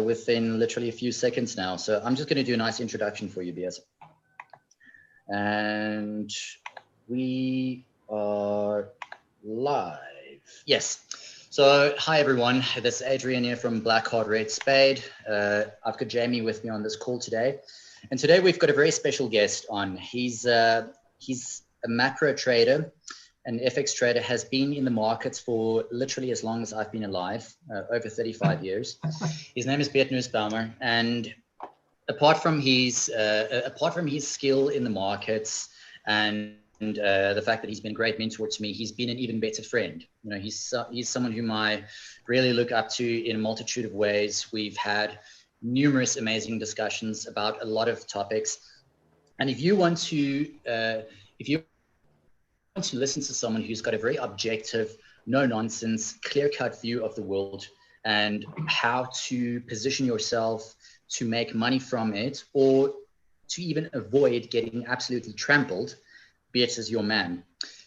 within literally a few seconds now. So I'm just going to do a nice introduction for you, Beat. And we are live. Yes. So hi, everyone. This is Adrian here from Black Heart Red Spade. I've got Jamie with me on this call today. And today we've got a very special guest on. He's a macro trader, an FX trader, has been in the markets for literally as long as I've been alive, over 35 years. His name is Beat Nussbaumer, and apart from his skill in the markets and the fact that he's been a great mentor to me, he's been an even better friend. You know, he's someone whom I really look up to in a multitude of ways. We've had numerous amazing discussions about a lot of topics, and if you want to listen to someone who's got a very objective, no-nonsense, clear-cut view of the world and how to position yourself to make money from it or to even avoid getting absolutely trampled, Beat is your man.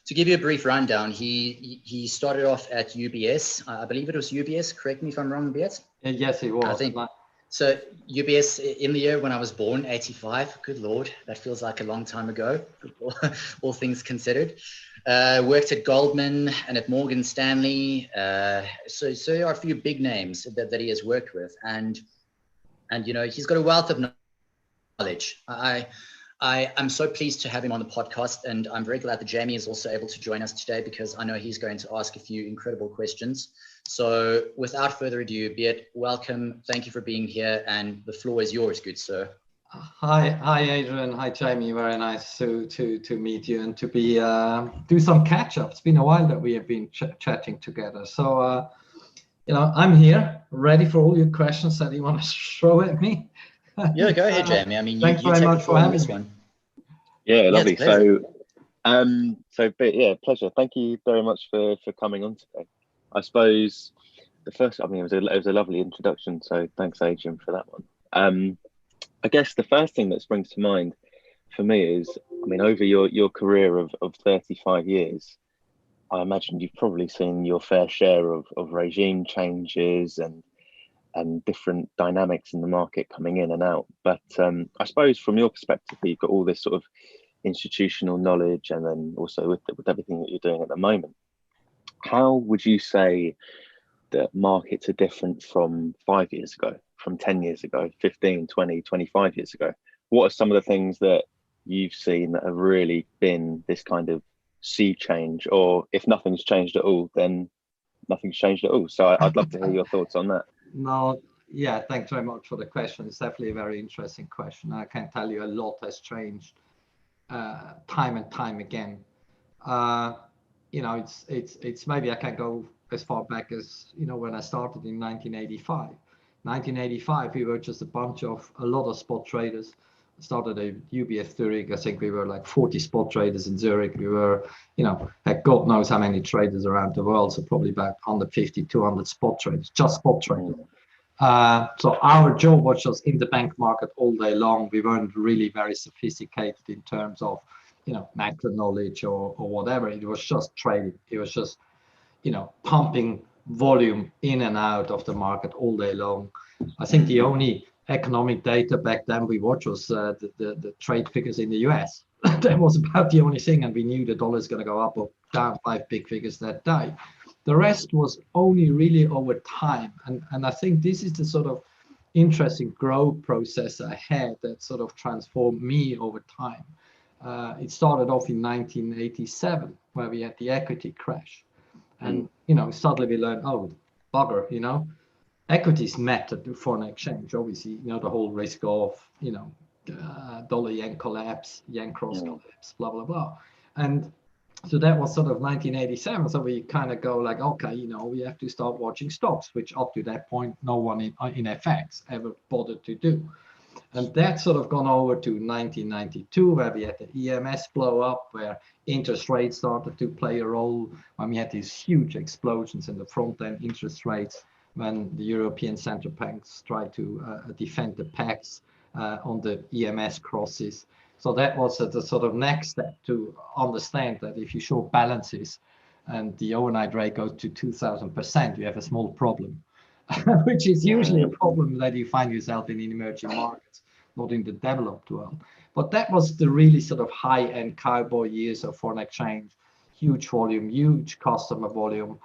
To give you a brief rundown, he started off at UBS. I believe it was UBS. Correct me if I'm wrong, Beat. Yes, it was. I think. So UBS in the year when I was born, 85, good Lord, that feels like a long time ago, all things considered. Worked at Goldman and at Morgan Stanley. So there are a few big names that he has worked with. And you know, he's got a wealth of knowledge. I'm so pleased to have him on the podcast, and I'm very glad that Jamie is also able to join us today because I know he's going to ask a few incredible questions. So without further ado, Beat, welcome. Thank you for being here, and the floor is yours, good sir. Hi, Adrian. Hi, Jamie. Very nice to meet you and to be do some catch up. It's been a while that we have been chatting together. So you know, I'm here, ready for all your questions that you want to throw at me. Yeah, go ahead, Jamie. I mean, thanks you very take much the floor on this one. Yeah, lovely. Yeah, But yeah, pleasure. Thank you very much for coming on today. I suppose the first, I mean, it was a lovely introduction. So thanks, Adrian, for that one. I guess the first thing that springs to mind for me is, I mean, over your career of 35 years, I imagine you've probably seen your fair share of regime changes and different dynamics in the market coming in and out. But I suppose from your perspective, you've got all this sort of institutional knowledge, and then also with everything that you're doing at the moment. How would you say that markets are different from 5 years ago, from 10 years ago, 15, 20, 25 years ago? What are some of the things that you've seen that have really been this kind of sea change? Or if nothing's changed at all, then nothing's changed at all. So I'd love to hear your thoughts on that. No, yeah, thanks very much for the question. It's definitely a very interesting question. I can tell you a lot has changed time and time again. You know, it's maybe I can go as far back as, you know, when I started in 1985. 1985, we were just a lot of spot traders. I started at UBS Zurich. I think we were like 40 spot traders in Zurich. We were, you know, had God knows how many traders around the world. So probably about 150, 200 spot traders, just spot traders. So our job was just in the bank market all day long. We weren't really very sophisticated in terms of, you know, macro knowledge or whatever. It was just trading. It was just, you know, pumping volume in and out of the market all day long. I think the only economic data back then we watched was the trade figures in the US. That was about the only thing, and we knew the dollar is going to go up or down 5 big figures that day. The rest was only really over time, and I think this is the sort of interesting growth process I had that sort of transformed me over time. It started off in 1987 where we had the equity crash, and you know, suddenly we learned, oh bugger, you know, equities matter to foreign exchange. Obviously, you know, the whole risk of, you know, dollar yen collapse, yen cross collapse, blah blah blah. And so that was sort of 1987. So we kind of go like, okay, you know, we have to start watching stocks, which up to that point no one in FX ever bothered to do. And that's sort of gone over to 1992, where we had the EMS blow up, where interest rates started to play a role, when we had these huge explosions in the front end interest rates, when the European central banks tried to defend the pegs on the EMS crosses. So that was the sort of next step to understand that if you show balances and the overnight rate goes to 2000%, you have a small problem. which is usually a problem that you find yourself in emerging markets, not in the developed world. But that was the really sort of high-end cowboy years of foreign exchange, huge volume, huge customer volume,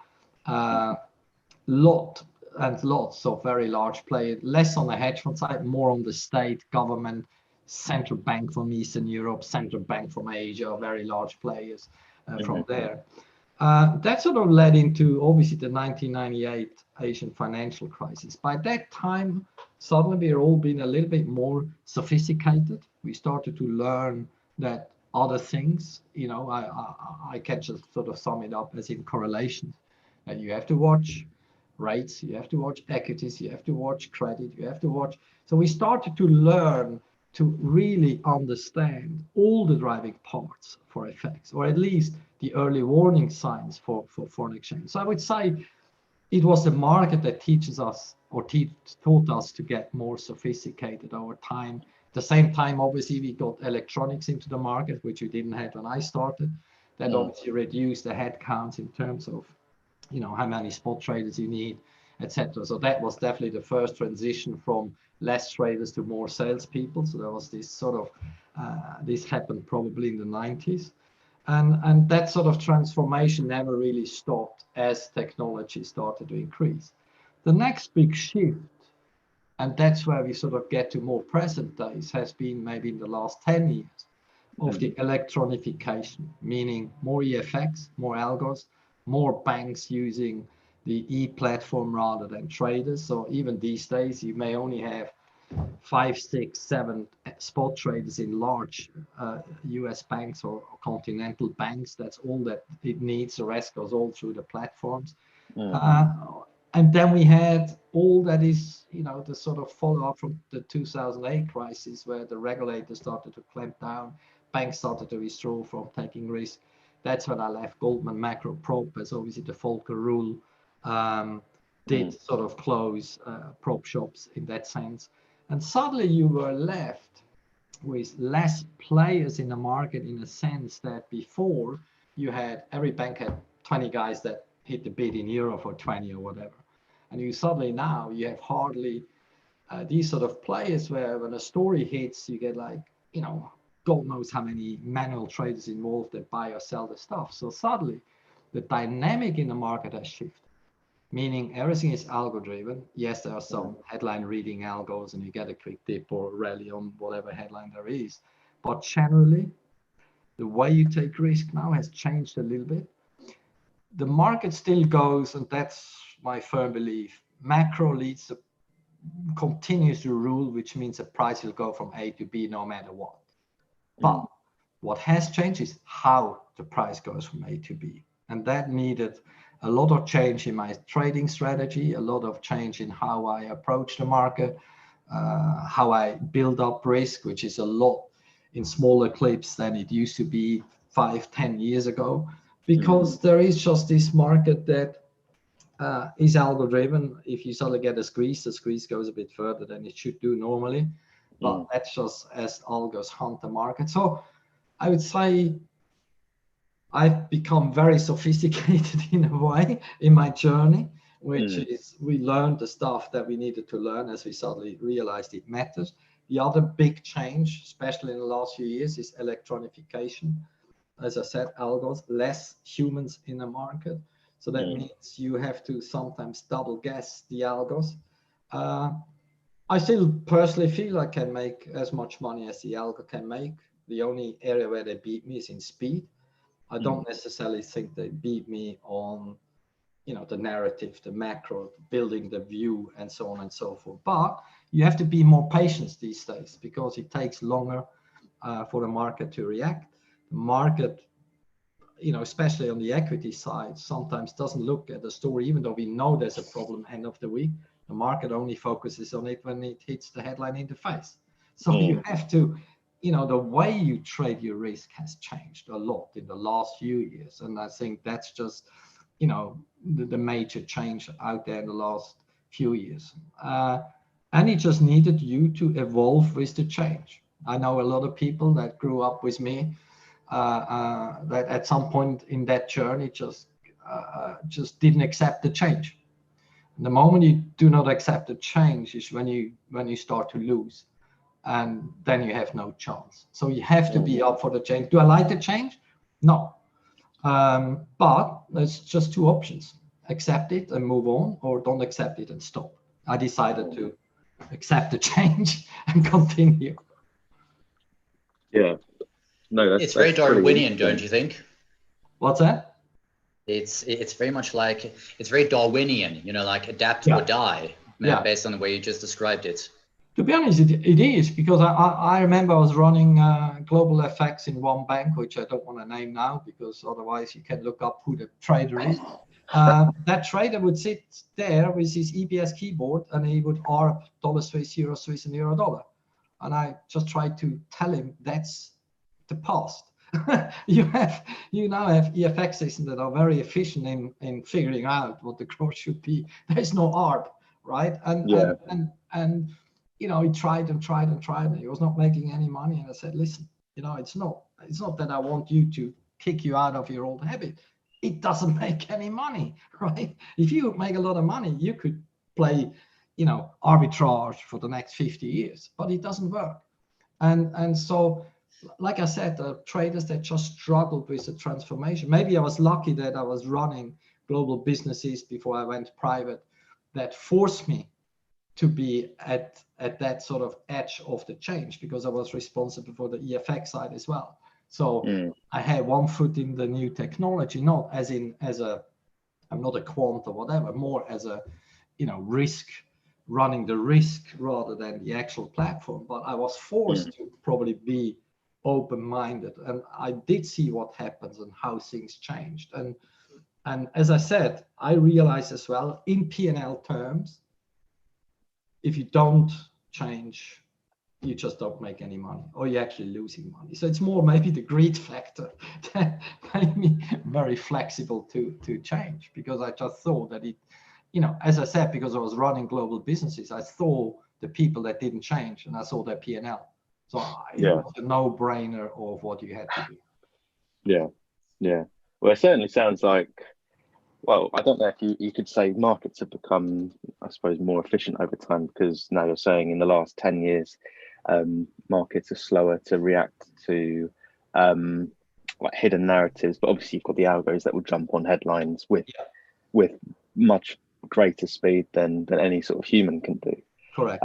lots of very large players, less on the hedge fund side, more on the state, government, central bank from Eastern Europe, central bank from Asia, very large players from there. That sort of led into obviously the 1998 Asian financial crisis. By that time, suddenly we're all being a little bit more sophisticated. We started to learn that other things, you know, I can just sort of sum it up as in correlations. And you have to watch rates, you have to watch equities, you have to watch credit, you have to watch. So we started to learn to really understand all the driving parts for FX, or at least the early warning signs for foreign exchange. So I would say it was the market that teaches us or taught us to get more sophisticated over time. At the same time, obviously, we got electronics into the market, which we didn't have when I started. That obviously reduced the head counts in terms of, you know, how many spot traders you need, etc. So that was definitely the first transition from less traders to more salespeople. So there was this sort of, this happened probably in the 90s. And that sort of transformation never really stopped as technology started to increase. The next big shift, and that's where we sort of get to more present days, has been maybe in the last 10 years of the electronification, meaning more EFX, more algos, more banks using the e-platform rather than traders. So even these days, you may only have 5, 6, 7 spot traders in large US banks or continental banks. That's all that it needs. The rest goes all through the platforms. And then we had all that is, you know, the sort of follow-up from the 2008 crisis where the regulators started to clamp down, banks started to withdraw from taking risk. That's when I left Goldman Macro Prop, as obviously the Volcker rule did sort of close prop shops in that sense. And suddenly you were left with less players in the market, in a sense that before you had, every bank had 20 guys that hit the bid in euro for 20 or whatever. And you suddenly now you have hardly these sort of players where when a story hits, you get like, you know, God knows how many manual traders involved that buy or sell the stuff. So suddenly the dynamic in the market has shifted, meaning everything is algo driven. Yes, there are some headline reading algos and you get a quick dip or rally on whatever headline there is. But generally, the way you take risk now has changed a little bit. The market still goes, and that's my firm belief, macro leads to, continues to rule, which means the price will go from A to B no matter what. But what has changed is how the price goes from A to B. And that needed a lot of change in my trading strategy, a lot of change in how I approach the market, how I build up risk, which is a lot in smaller clips than it used to be 5-10 years ago, because there is just this market that is algo driven. If you suddenly get a squeeze, the squeeze goes a bit further than it should do normally. But that's just as algos hunt the market. So I would say I've become very sophisticated in a way in my journey, which is we learned the stuff that we needed to learn as we suddenly realized it matters. The other big change, especially in the last few years, is electronification. As I said, algos, less humans in the market. So that means you have to sometimes double guess the algos. I still personally feel I can make as much money as the algo can make. The only area where they beat me is in speed. I don't necessarily think they beat me on, you know, the narrative, the macro, building the view, and so on and so forth. But you have to be more patient these days because it takes longer for the market to react. The market, you know, especially on the equity side, sometimes doesn't look at the story, even though we know there's a problem end of the week. The market only focuses on it when it hits the headline in the face. So you have to, you know, the way you trade your risk has changed a lot in the last few years. And I think that's just, you know, the major change out there in the last few years. And it just needed you to evolve with the change. I know a lot of people that grew up with me that at some point in that journey just didn't accept the change. The moment you do not accept the change is when you start to lose, and then you have no chance. So you have to be up for the change. Do I like the change? No. But there's just two options: accept it and move on, or don't accept it and stop. I decided to accept the change and continue. Yeah. No, it's very Darwinian, don't you think? What's that? It's very much like, it's very Darwinian, like adapt or die, based on the way you just described it. To be honest, it is, because I remember I was running global FX in one bank, which I don't want to name now, because otherwise you can look up who the trader is. That trader would sit there with his EBS keyboard, and he would ARB dollar Swiss, euro Swiss, and euro dollar. And I just tried to tell him that's the past. you now have EFX systems that are very efficient in figuring out what the growth should be. There's no ARB, right? And he tried and he was not making any money. And I said, listen, it's not that I want you to kick you out of your old habit. It doesn't make any money, right? If you make a lot of money, you could play, arbitrage for the next 50 years, but it doesn't work. And so, like I said, the traders that just struggled with the transformation. Maybe I was lucky that I was running global businesses before I went private, that forced me to be at that sort of edge of the change, because I was responsible for the EFX side as well. So I had one foot in the new technology, not I'm not a quant or whatever, more as a, risk, running the risk rather than the actual platform. But I was forced to probably be open-minded, and I did see what happens and how things changed. And as I said, I realized as well, in P&L terms, if you don't change, you just don't make any money, or you're actually losing money. So it's more maybe the greed factor that made me very flexible to change, because I just thought that it, as I said, because I was running global businesses, I saw the people that didn't change, and I saw their P&L. So it was a no-brainer of what you had to do. Yeah. Well, it certainly sounds like, well, I don't know if you could say markets have become, I suppose, more efficient over time, because now you're saying in the last 10 years, markets are slower to react to like hidden narratives. But obviously you've got the algos that will jump on headlines with much greater speed than any sort of human can do. Correct.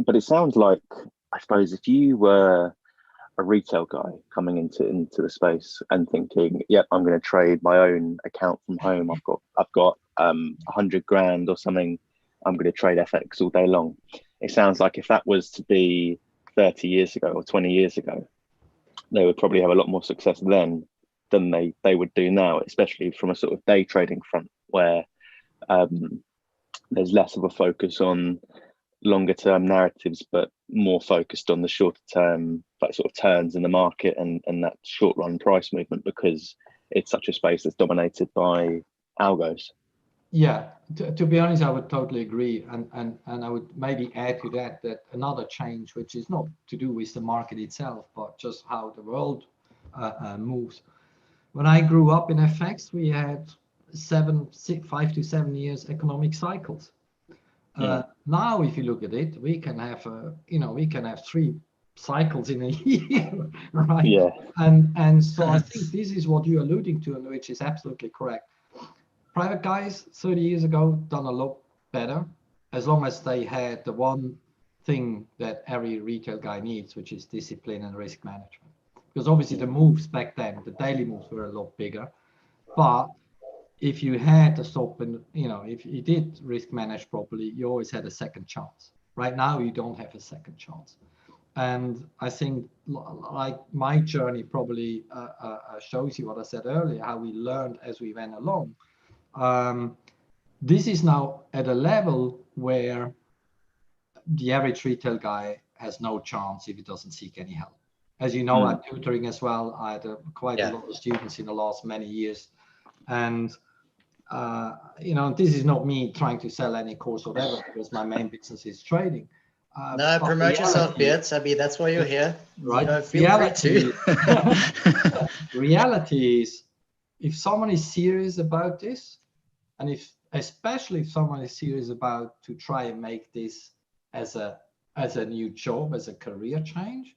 But it sounds like, I suppose, if you were a retail guy coming into the space and thinking, yep, I'm going to trade my own account from home. I've got 100 grand or something. I'm going to trade FX all day long. It sounds like if that was to be 30 years ago or 20 years ago, they would probably have a lot more success then than they would do now, especially from a sort of day trading front, where there's less of a focus on longer term narratives, but more focused on the shorter term, like sort of turns in the market and that short run price movement, because it's such a space that's dominated by algos. Yeah, to be honest, I would totally agree. And I would maybe add to that another change, which is not to do with the market itself, but just how the world moves. When I grew up in FX, we had 5 to 7 years economic cycles. Now, if you look at it, we can have 3 cycles in a year, right? Yeah. And so I think this is what you're alluding to, and which is absolutely correct. Private guys 30 years ago done a lot better, as long as they had the one thing that every retail guy needs, which is discipline and risk management. Because obviously the moves back then, the daily moves were a lot bigger, but if you had to stop and, if you did risk manage properly, you always had a second chance. Right now, you don't have a second chance. And I think like my journey probably shows you what I said earlier, how we learned as we went along. This is now at a level where the average retail guy has no chance if he doesn't seek any help. As you know, I'm tutoring as well. I had quite a lot of students in the last many years. And this is not me trying to sell any course or whatever, because my main business is trading. No, promote yourself, Beats. I mean, that's why you're here. Right. Feel free to. Reality is, if someone is serious about this, and if especially if someone is serious about to try and make this as a new job, as a career change.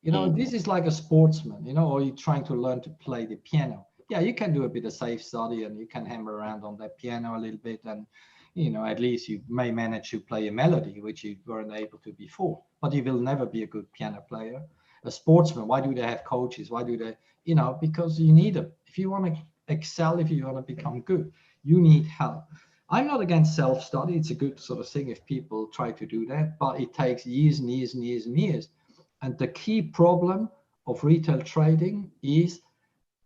You know, this is like a sportsman, you know, or you're trying to learn to play the piano. Yeah, you can do a bit of safe study and you can hammer around on that piano a little bit, and you know, at least you may manage to play a melody which you weren't able to before, but you will never be a good piano player. A sportsman, why do they have coaches? Why do they, you know, because you need them. If you want to excel, if you want to become good, you need help. I'm not against self-study. It's a good sort of thing if people try to do that, but it takes years and years and years and years. And the key problem of retail trading is,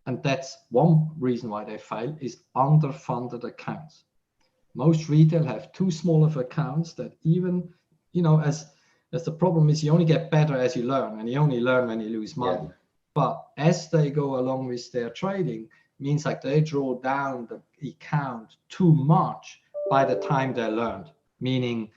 and that's one reason why they fail, is underfunded accounts. Most retail have too small of accounts that even, you know, as the problem is, you only get better as you learn, and you only learn when you lose money. Yeah. But as they go along with their trading, means like they draw down the account too much by the time they learned. Meaning,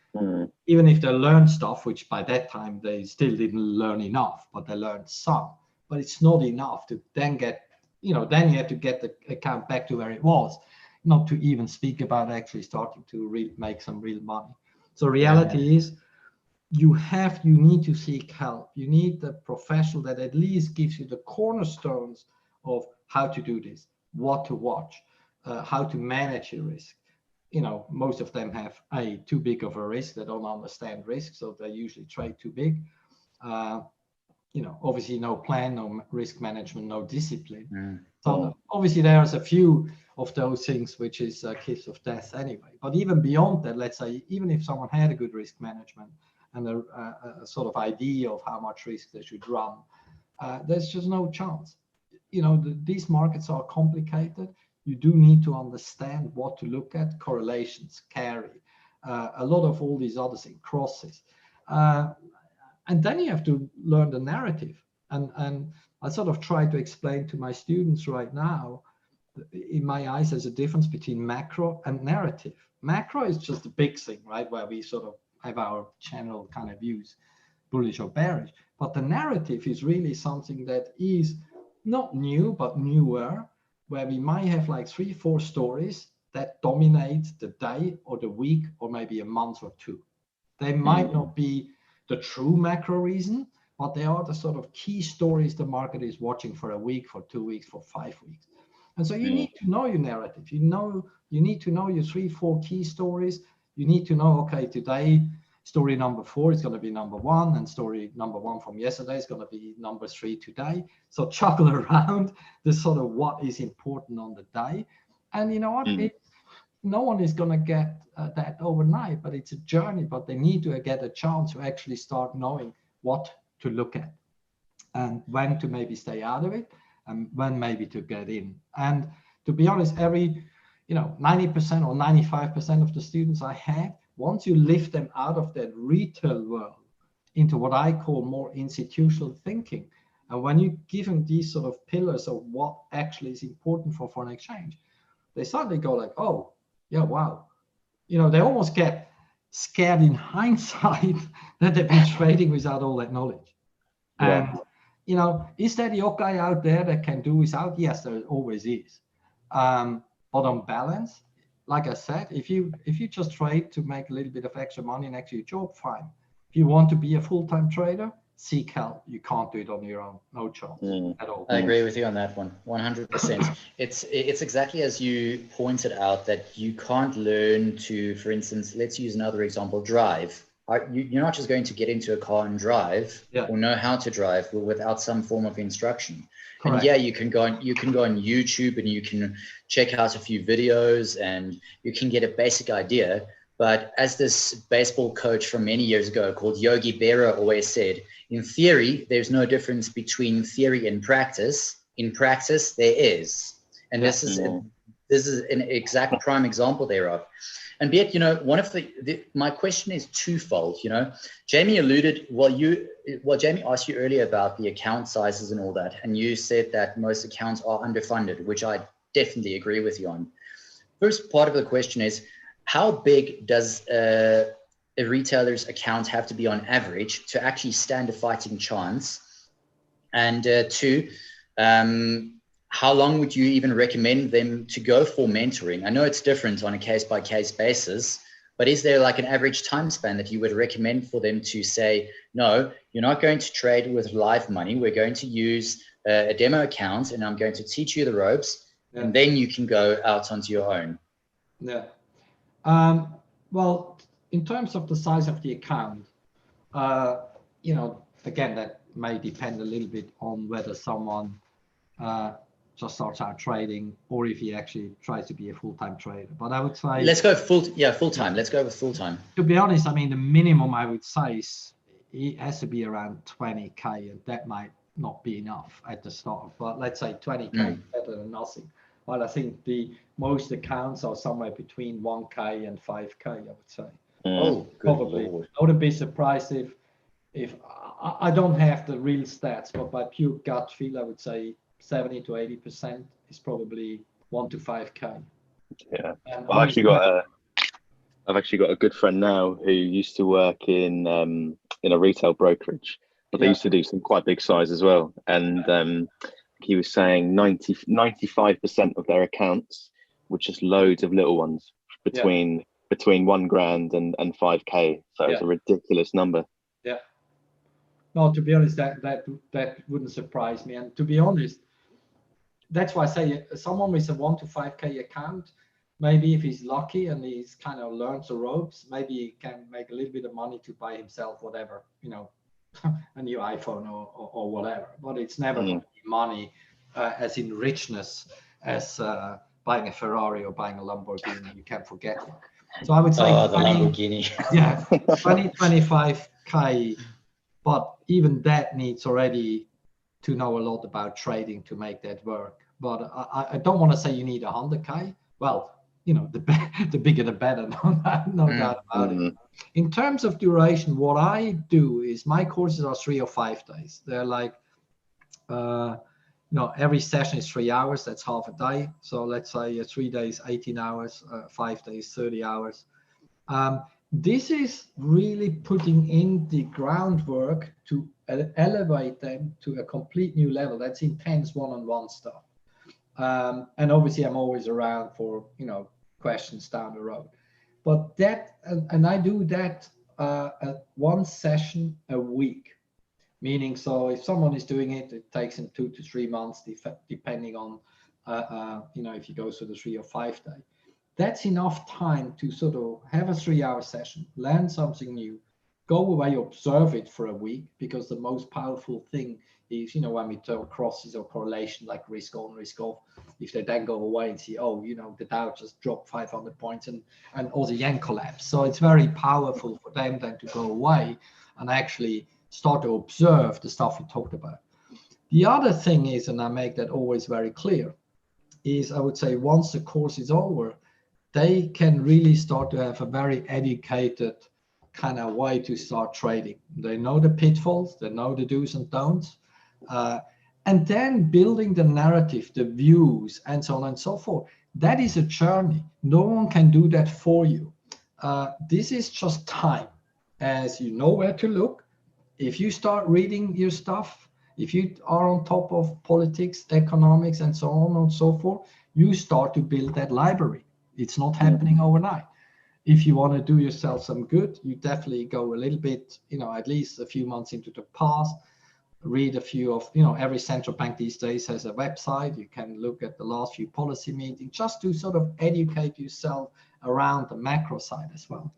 even if they learned stuff, which by that time they still didn't learn enough, but they learned some. But it's not enough to then get, you know, then you have to get the account back to where it was, not to even speak about actually starting to make some real money. So reality is, you need to seek help. You need the professional that at least gives you the cornerstones of how to do this, what to watch, how to manage your risk. You know, most of them have too big of a risk. They don't understand risk, so they usually trade too big. You know, obviously no plan, no risk management, no discipline. So obviously there's a few of those things which is a kiss of death anyway. But even beyond that, let's say, even if someone had a good risk management and a sort of idea of how much risk they should run, there's just no chance. You know, these markets are complicated. You do need to understand what to look at, correlations, carry, a lot of all these other things, crosses. And then you have to learn the narrative. And I sort of try to explain to my students right now, in my eyes, there's a difference between macro and narrative. Macro is just the big thing, right? Where we sort of have our general kind of views, bullish or bearish. But the narrative is really something that is not new, but newer, where we might have like 3-4 stories that dominate the day or the week or maybe a month or two. They might not be the true macro reason, but they are the sort of key stories the market is watching for a week, for 2 weeks, for 5 weeks. And so you need to know your narrative. You need to know your 3-4 key stories. You need to know, okay, today story number 4 is going to be number 1, and story number 1 from yesterday is going to be number 3 today. So juggle around the sort of what is important on the day. And you know what? No one is going to get that overnight, but it's a journey. But they need to get a chance to actually start knowing what to look at and when to maybe stay out of it and when maybe to get in. And to be honest, 90% or 95% of the students I had, once you lift them out of that retail world into what I call more institutional thinking, and when you give them these sort of pillars of what actually is important for foreign exchange, they suddenly go like, oh, yeah, wow. You know, they almost get scared in hindsight that they've been trading without all that knowledge. Yeah. And, you know, is there the guy out there that can do without? Yes, there always is. But on balance, like I said, if you just trade to make a little bit of extra money next to your job, fine. If you want to be a full-time trader, seek help. You can't do it on your own. No chance at all. I agree with you on that one, 100%. It's exactly as you pointed out, that you can't learn to, for instance, let's use another example, drive. You're not just going to get into a car and drive or know how to drive without some form of instruction. Correct. And yeah, you can go on YouTube and you can check out a few videos and you can get a basic idea. But as this baseball coach from many years ago called Yogi Berra always said, in theory, there's no difference between theory and practice. In practice, there is. And this is an exact prime example thereof. And yet, you know, one of my question is twofold. You know, Jamie alluded, Jamie asked you earlier about the account sizes and all that, and you said that most accounts are underfunded, which I definitely agree with you on. First part of the question is, how big does a retailer's account have to be on average to actually stand a fighting chance? And two, how long would you even recommend them to go for mentoring? I know it's different on a case-by-case basis, but is there like an average time span that you would recommend for them to say, no, you're not going to trade with live money. We're going to use a demo account and I'm going to teach you the ropes, and then you can go out onto your own. Yeah. Well, in terms of the size of the account, again, that may depend a little bit on whether someone just starts out trading or if he actually tries to be a full-time trader. But I would say let's go full-time. Let's go with full-time. To be honest, I mean, the minimum I would say is it has to be around 20K, and that might not be enough at the start. But let's say 20K is better than nothing. Well, I think the most accounts are somewhere between 1K and 5K, I would say. Oh, probably. I wouldn't be surprised if I don't have the real stats, but by pure gut feel, I would say 70 to 80% is probably 1 to 5K. Yeah, well, I've actually got a good friend now who used to work in a retail brokerage, but they used to do some quite big size as well. And he was saying 95% of their accounts were just loads of little ones between $1,000 and 5K. So it's a ridiculous number. Yeah. No, to be honest, that wouldn't surprise me. And to be honest, that's why I say someone with a 1 to 5K account, maybe if he's lucky and he's kind of learns the ropes, maybe he can make a little bit of money to buy himself whatever, a new iPhone or whatever. But it's never going to be money as in richness as buying a Ferrari or buying a Lamborghini. You can't forget it. So I would say the Lamborghini. 20, 25K, but even that needs already to know a lot about trading to make that work. But I don't want to say you need 100K. Well, the bigger the better, no doubt about it. In terms of duration, what I do is my courses are 3 or 5 days. They're like, every session is 3 hours. That's half a day. So let's say 3 days, 18 hours, 5 days, 30 hours. This is really putting in the groundwork to elevate them to a complete new level. That's intense one-on-one stuff. And obviously I'm always around for, questions down the road. But that, and I do that at 1 session a week. Meaning, so if someone is doing it, it takes them 2 to 3 months, depending on, if you go through the 3 or 5 day. That's enough time to sort of have a 3-hour session, learn something new, go away, observe it for a week, because the most powerful thing is, when we talk crosses or correlation, like risk on, risk off, if they then go away and see, the Dow just dropped 500 points and all the yen collapsed. So it's very powerful for them then to go away and actually start to observe the stuff we talked about. The other thing is, and I make that always very clear, is I would say once the course is over, they can really start to have a very educated kind of way to start trading. They know the pitfalls, they know the do's and don'ts, and then building the narrative, the views, and so on and so forth. That is a journey. No one can do that for you. This is just time. As you know where to look, if you start reading your stuff, if you are on top of politics, economics, and so on and so forth, you start to build that library. It's not happening overnight. If you want to do yourself some good, you definitely go a little bit, at least a few months into the past, read a few of, every central bank these days has a website. You can look at the last few policy meetings just to sort of educate yourself around the macro side as well.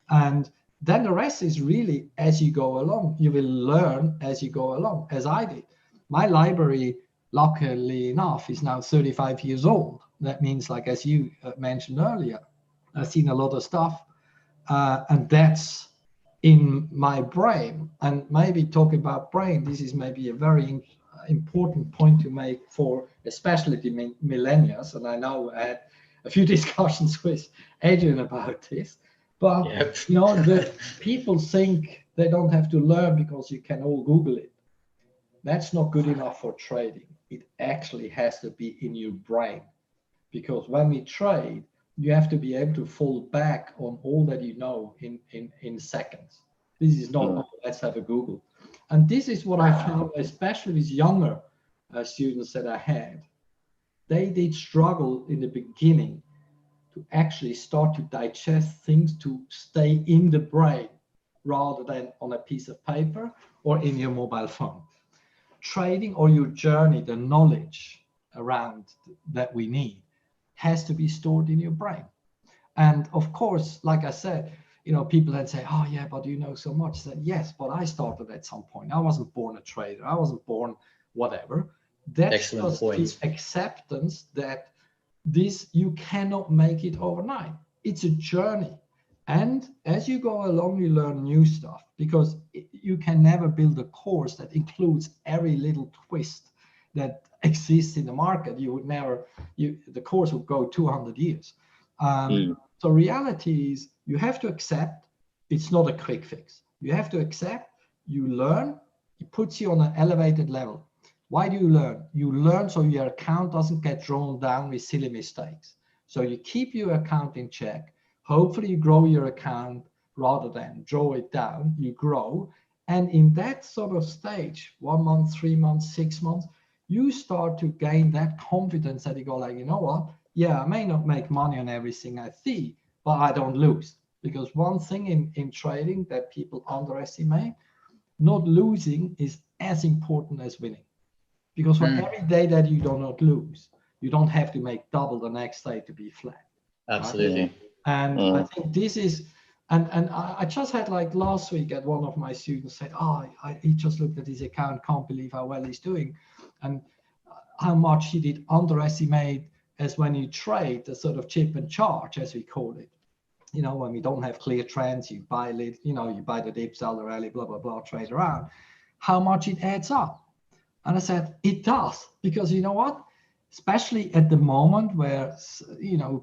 And then the rest is really as you go along. You will learn as you go along, as I did. My library, luckily enough, is now 35 years old. That means, like as you mentioned earlier, I've seen a lot of stuff, and that's in my brain. And maybe talking about brain, this is maybe a very important point to make for especially the millennials. And I know I had a few discussions with Adrian about this. But the people think they don't have to learn because you can all Google it. That's not good enough for trading. It actually has to be in your brain, because when we trade, you have to be able to fall back on all that you know in seconds. This is not, let's have a Google. And this is what I found, especially with younger students that I had. they did struggle in the beginning to actually start to digest things, to stay in the brain rather than on a piece of paper or in your mobile phone. Trading or your journey, the knowledge around that we need has to be stored in your brain. And of course, like I said, people that say, oh yeah, but you know so much. I said, yes, but I started at some point. I wasn't born a trader. I wasn't born whatever. That's excellent just point. the acceptance that you cannot make it overnight. It's a journey. And as you go along, you learn new stuff, because you can never build a course that includes every little twist that exists in the market. The course would go 200 years. So reality is, you have to accept it's not a quick fix. You have to accept, you learn, it puts you on an elevated level. Why do you learn? You learn so your account doesn't get drawn down with silly mistakes. So you keep your account in check. Hopefully you grow your account rather than draw it down. You grow. And in that sort of stage, 1 month, 3 months, 6 months, you start to gain that confidence that you go like, you know what? Yeah, I may not make money on everything I see, but I don't lose. Because one thing in trading that people underestimate, not losing is as important as winning. Because for every day that you do not lose, you don't have to make double the next day to be flat. Absolutely. Right? And I think this is, and I just had like last week at one of my students said, he just looked at his account, can't believe how well he's doing. And how much he did underestimate as when you trade the sort of chip and charge, as we call it. When we don't have clear trends, you buy you buy the dip, sell the rally, blah, blah, blah, trade around, how much it adds up. And I said, it does, because you know what? Especially at the moment where,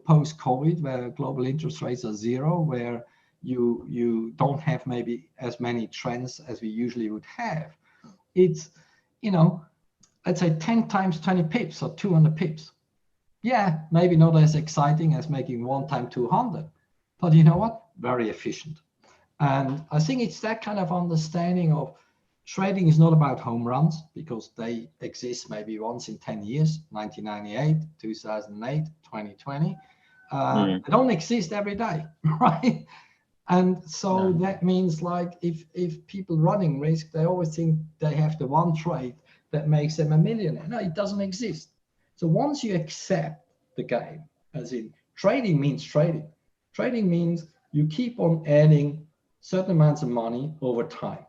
post-COVID, where global interest rates are zero, where you don't have maybe as many trends as we usually would have. It's, let's say 10 times 20 pips or 200 pips. Yeah, maybe not as exciting as making 1 time 200, but you know what? Very efficient. And I think it's that kind of understanding of trading is not about home runs, because they exist maybe once in 10 years, 1998, 2008, 2020. They don't exist every day, right? And so that means like if people running risk, they always think they have the one trade that makes them a millionaire. No, it doesn't exist. So once you accept the game, as in trading means trading. Trading means you keep on adding certain amounts of money over time.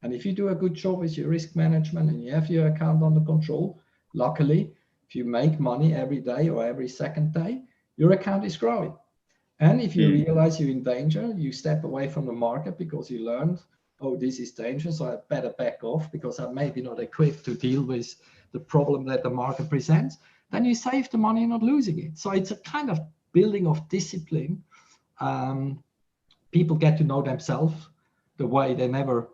And if you do a good job with your risk management and you have your account under control, luckily, if you make money every day or every second day, your account is growing. And if you realize you're in danger, you step away from the market because you learned, oh, this is dangerous, so I better back off because I'm maybe not equipped to deal with the problem that the market presents, then you save the money not losing it. So it's a kind of building of discipline. People get to know themselves the way they never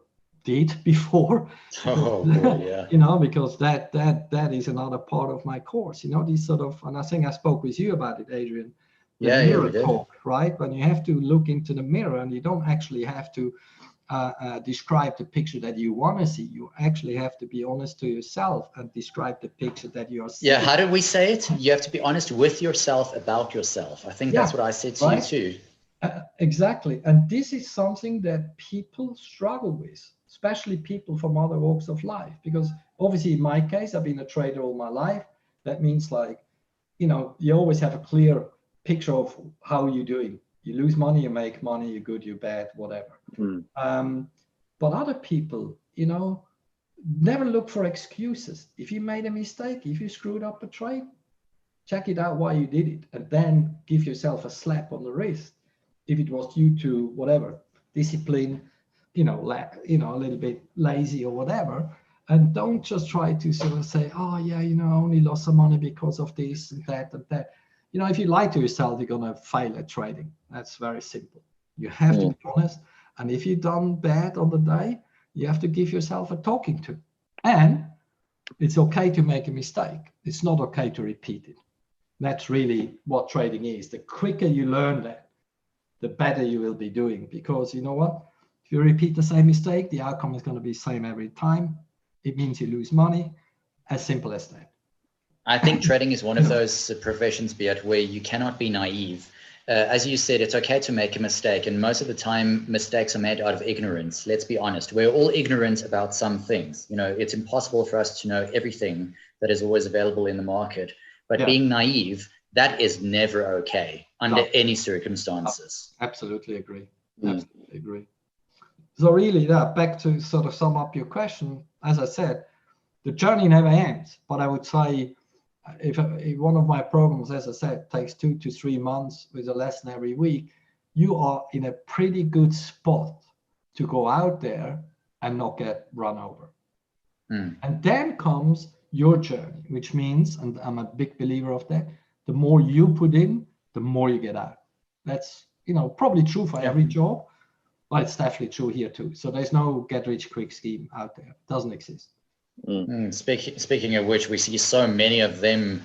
did before. Because that is another part of my course, these sort of, and I think I spoke with you about it, Adrian, the mirror talk, right? When you have to look into the mirror and you don't actually have to describe the picture that you want to see, you actually have to be honest to yourself and describe the picture that you're seeing. Yeah, how did we say it? You have to be honest with yourself about yourself. I think that's what I said to you too. Exactly. And this is something that people struggle with, especially people from other walks of life, because obviously in my case, I've been a trader all my life. That means like, you always have a clear picture of how you're doing. You lose money, you make money, you're good, you're bad, whatever. But other people, never look for excuses. If you made a mistake, if you screwed up a trade, check it out why you did it, and then give yourself a slap on the wrist. If it was due to whatever, discipline, a little bit lazy or whatever, and don't just try to sort of say, oh yeah, I only lost some money because of this and that and that. If you lie to yourself, you're gonna fail at trading. That's very simple. You have to be honest, and if you've done bad on the day, you have to give yourself a talking to. And it's okay to make a mistake. It's not okay to repeat it. That's really what trading is. The quicker you learn that, the better you will be doing, because you know what? If you repeat the same mistake, the outcome is going to be the same every time. It means you lose money. As simple as that. I think trading is one of those professions, Beat, where you cannot be naive. As you said, it's okay to make a mistake. And most of the time, mistakes are made out of ignorance. Let's be honest. We're all ignorant about some things. You know, it's impossible for us to know everything that is always available in the market. But being naive, that is never okay under any circumstances. Absolutely agree. Absolutely agree. So really, back to sort of sum up your question, as I said, the journey never ends. But I would say, if one of my programs, as I said, takes 2 to 3 months with a lesson every week, you are in a pretty good spot to go out there and not get run over. And then comes your journey, which means, and I'm a big believer of that, the more you put in, the more you get out. That's, probably true for every job, but it's definitely true here too. So there's no get rich quick scheme out there. It doesn't exist. Speaking of which, we see so many of them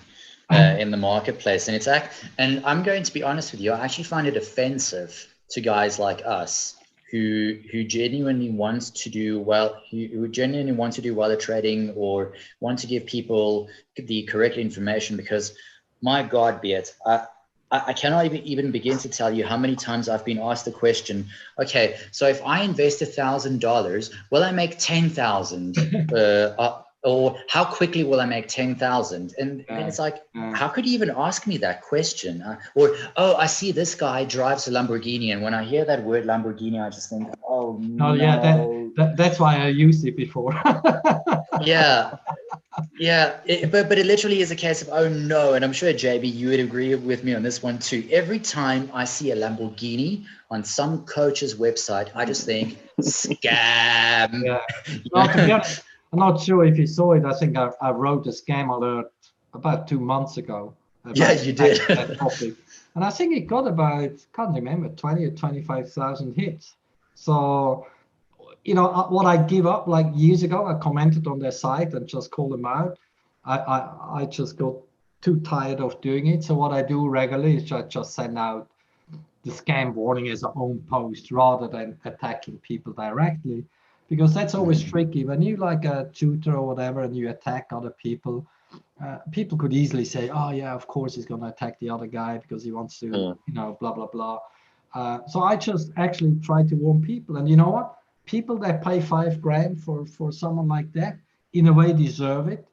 in the marketplace, and I'm going to be honest with you, I actually find it offensive to guys like us who genuinely wants to do well, who genuinely want to do well at trading or want to give people the correct information, because my God, Beat, I cannot even begin to tell you how many times I've been asked the question, okay, so if I invest $1,000, will I make 10,000? Or how quickly will I make 10,000? And it's like, how could you even ask me that question? Or, oh, I see this guy drives a Lamborghini. And when I hear that word Lamborghini, I just think, oh, no. Oh, yeah, that's why I used it before. Yeah. But it literally is a case of, oh no, and I'm sure JB, you would agree with me on this one too. Every time I see a Lamborghini on some coach's website, I just think, scam. Yeah. Well, to be honest, I'm not sure if you saw it. I think I wrote a scam alert about 2 months ago. Yeah, you did. That topic. And I think it got about, can't remember, 20 or 25,000 hits. So, what I give up, like years ago, I commented on their site and just called them out. I just got too tired of doing it. So what I do regularly is I just send out the scam warning as an own post rather than attacking people directly, because that's always tricky. When you like a tutor or whatever and you attack other people, people could easily say, oh yeah, of course he's going to attack the other guy because he wants to, blah, blah, blah. So I just actually try to warn people. And you know what? People that pay $5,000 for someone like that, in a way, deserve it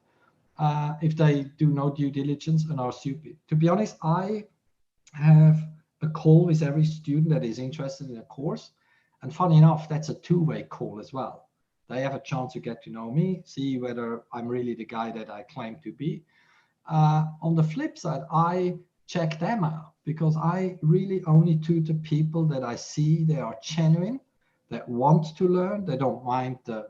if they do no due diligence and are stupid. To be honest, I have a call with every student that is interested in a course. And funny enough, that's a two-way call as well. They have a chance to get to know me, see whether I'm really the guy that I claim to be. On the flip side, I check them out because I really only tutor people that I see they are genuine, that want to learn, they don't mind to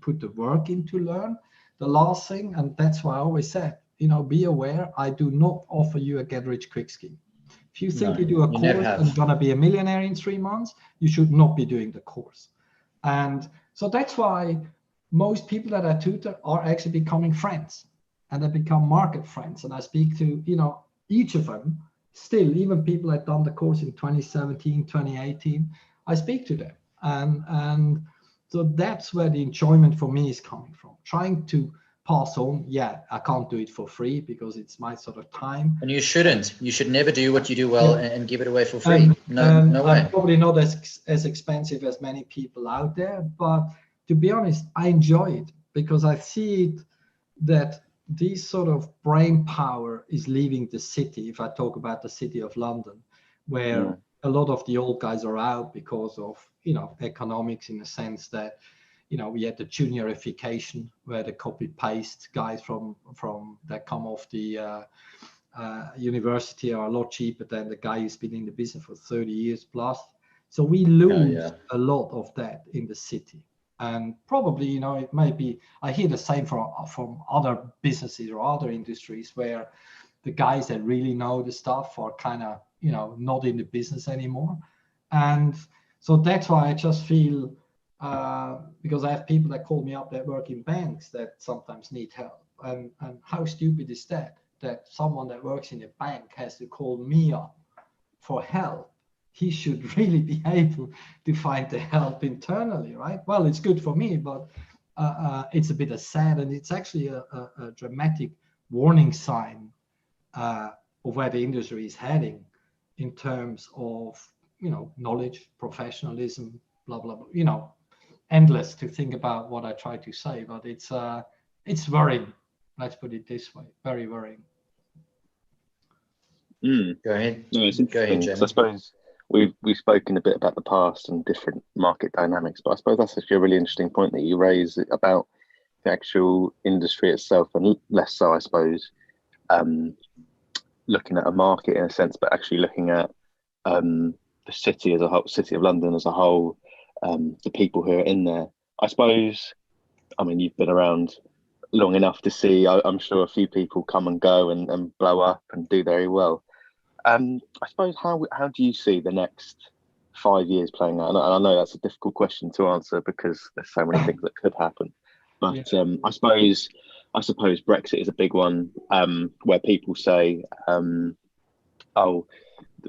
put the work in to learn. The last thing, and that's why I always said, be aware, I do not offer you a get-rich-quick scheme. If you think you do a course and you're going to be a millionaire in 3 months, you should not be doing the course. And so that's why most people that I tutor are actually becoming friends, and they become market friends. And I speak to, each of them still, even people that done the course in 2017, 2018, I speak to them. And so that's where the enjoyment for me is coming from. Trying to pass on, I can't do it for free because it's my sort of time. And you shouldn't. You should never do what you do well and give it away for free. No way. I'm probably not as expensive as many people out there, but to be honest, I enjoy it because I see it that this sort of brain power is leaving the city. If I talk about the city of London, where a lot of the old guys are out because of, economics, in the sense that, we had the juniorification where the copy paste guys from that come off the university are a lot cheaper than the guy who's been in the business for 30 years plus. So we lose a lot of that in the city. And probably, it may be, I hear the same from other businesses or other industries where the guys that really know the stuff are kind of, not in the business anymore. And so that's why I just feel, because I have people that call me up that work in banks that sometimes need help. And how stupid is that someone that works in a bank has to call me up for help? He should really be able to find the help internally, right? Well, it's good for me, but it's a bit sad, and it's actually a dramatic warning sign of where the industry is heading in terms of, knowledge, professionalism, blah, blah, blah, endless to think about what I try to say, but it's worrying. Let's put it this way, very worrying. Go ahead. No, it's Go ahead, interesting. Jamie. So I suppose we've spoken a bit about the past and different market dynamics, but I suppose that's actually a really interesting point that you raise about the actual industry itself, and less so, I suppose, looking at a market in a sense, but actually looking at the city as a whole, City of London as a whole, the people who are in there. I suppose, I mean, you've been around long enough to see, I'm sure, a few people come and go and blow up and do very well. I suppose, how do you see the next 5 years playing out? And I know that's a difficult question to answer because there's so many things that could happen. But I suppose Brexit is a big one, where people say, "Oh,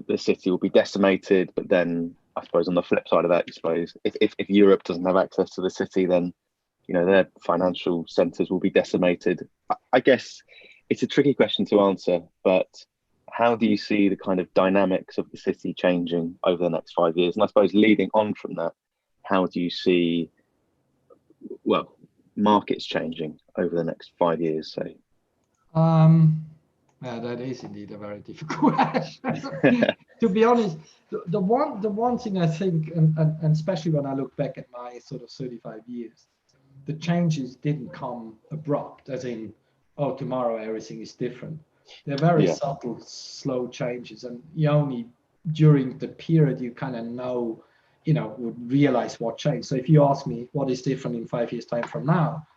the city will be decimated." But then, I suppose on the flip side of that, I suppose if Europe doesn't have access to the city, then their financial centres will be decimated. I guess it's a tricky question to answer, but how do you see the kind of dynamics of the city changing over the next 5 years? And I suppose leading on from that, how do you see, markets changing over the next 5 years, say? Yeah, that is indeed a very difficult question. To be honest, the one thing I think, and especially when I look back at my sort of 35 years, the changes didn't come abrupt, as in, oh, tomorrow everything is different. They're very subtle, slow changes, and you only during the period you kind of would realize what changed. So if you ask me what is different in 5 years' time from now,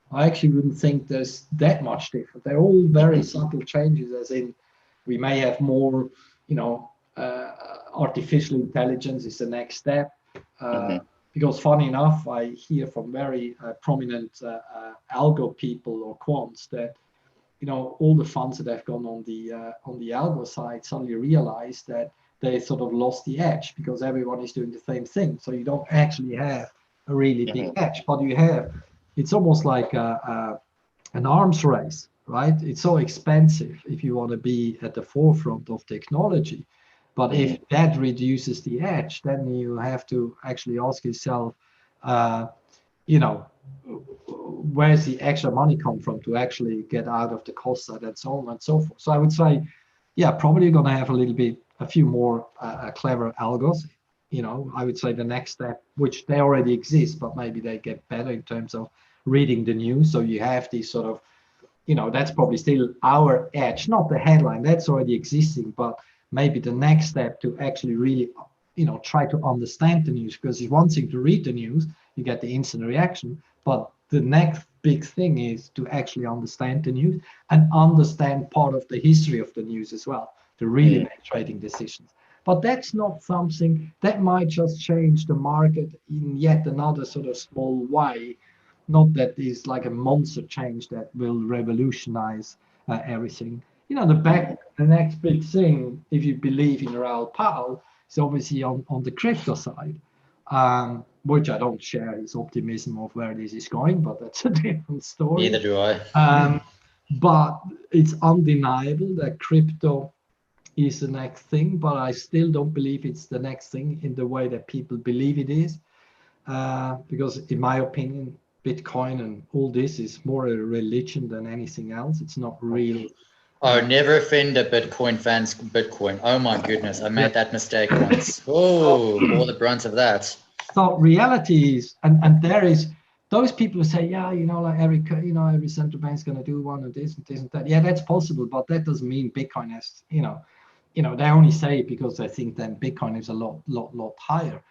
I actually wouldn't think there's that much different. They're all very subtle changes, as in we may have more, artificial intelligence is the next step. Because funny enough, I hear from very prominent algo people or quants that, all the funds that have gone on the algo side suddenly realize that they sort of lost the edge because everyone is doing the same thing. So you don't actually have a really big edge, but it's almost like an arms race, right? It's so expensive if you want to be at the forefront of technology. But if that reduces the edge, then you have to actually ask yourself, where's the extra money come from to actually get out of the cost side and so on and so forth. So I would say, probably going to have a few more clever algos. I would say the next step, which they already exist, but maybe they get better in terms of reading the news. So you have these sort of, that's probably still our edge, not the headline, that's already existing, but maybe the next step to actually really, try to understand the news, because it's one thing to read the news, you get the instant reaction, but the next big thing is to actually understand the news and understand part of the history of the news as well, to really make trading decisions. But that's not something that might just change the market in yet another sort of small way. Not that is like a monster change that will revolutionize everything. The next big thing, if you believe in Raoul Pal, is obviously on the crypto side, which I don't share his optimism of where this is going, but that's a different story. Neither do I. But it's undeniable that crypto is the next thing, but I still don't believe it's the next thing in the way that people believe it is, because in my opinion, Bitcoin and all this is more a religion than anything else. It's not real. Oh, never offend a Bitcoin fans. Bitcoin. Oh my goodness, I made that mistake once. Oh, bore the brunt of that. So reality is, and there is those people who say, like every central bank is going to do one and this and that. Yeah, that's possible, but that doesn't mean Bitcoin has, they only say it because they think that Bitcoin is a lot higher.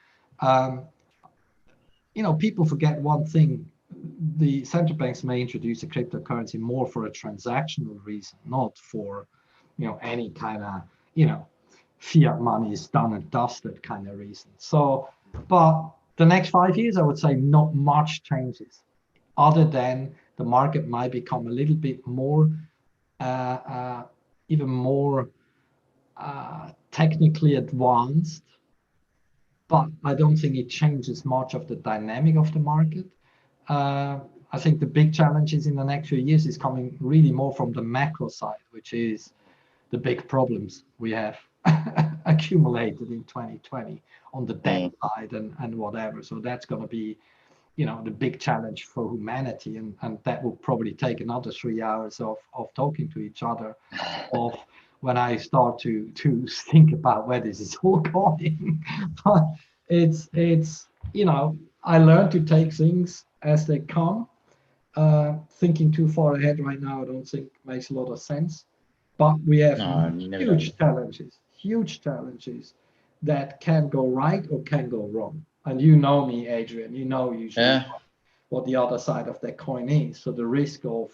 People forget one thing. The central banks may introduce a cryptocurrency more for a transactional reason, not for, any kind of, fiat money is done and dusted kind of reason. So, but the next 5 years, I would say not much changes, other than the market might become a little bit more, even more technically advanced. But I don't think it changes much of the dynamic of the market. I I think the big challenges in the next few years is coming really more from the macro side, which is the big problems we have accumulated in 2020 on the debt side and whatever. So that's going to be, the big challenge for humanity, and that will probably take another 3 hours of talking to each other, of when I start to think about where this is all going. But it's I learned to take things as they come. Thinking too far ahead right now, I don't think makes a lot of sense. But we have huge challenges that can go right or can go wrong. And you know me, Adrian, usually what the other side of that coin is. So the risk of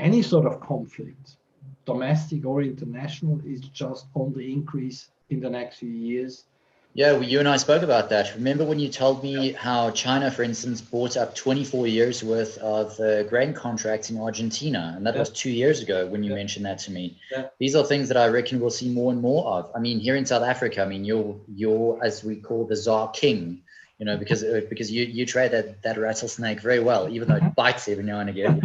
any sort of conflict, domestic or international, is just on the increase in the next few years. Yeah, well, you and I spoke about that. Remember when you told me how China, for instance, bought up 24 years worth of grain contracts in Argentina? And that was 2 years ago when you mentioned that to me. Yeah. These are things that I reckon we'll see more and more of. I mean, here in South Africa, I mean, you're as we call the Tsar King, because you trade that rattlesnake very well, even though it bites every now and again.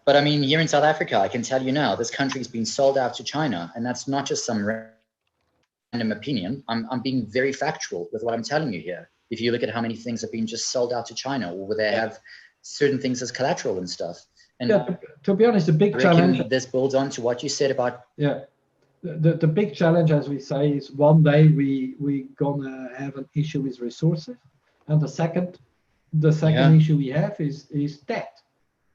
But I mean, here in South Africa, I can tell you now, this country's been sold out to China, and that's not just some random opinion. I'm being very factual with what I'm telling you here. If you look at how many things have been just sold out to China, or where they have certain things as collateral and stuff. And to be honest, the big challenge. This builds on to what you said about. Yeah, the big challenge, as we say, is one day we gonna have an issue with resources, and the second issue we have is debt,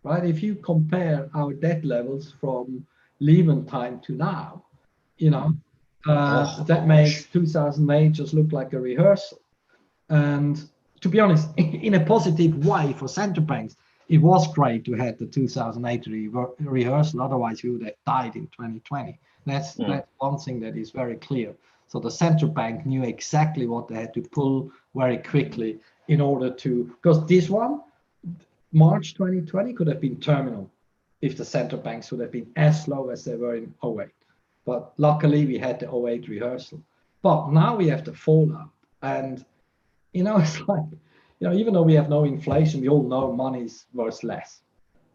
right? If you compare our debt levels from Lehman time to now, that makes 2008 just look like a rehearsal. And to be honest, in a positive way for central banks, it was great to have the 2008 rehearsal. Otherwise, we would have died in 2020. That's one thing that is very clear. So the central bank knew exactly what they had to pull very quickly in order to, because this one, March 2020, could have been terminal if the central banks would have been as slow as they were in 08. But luckily, we had the 08 rehearsal. But now we have the fallout. And, it's like, even though we have no inflation, we all know money's worth less.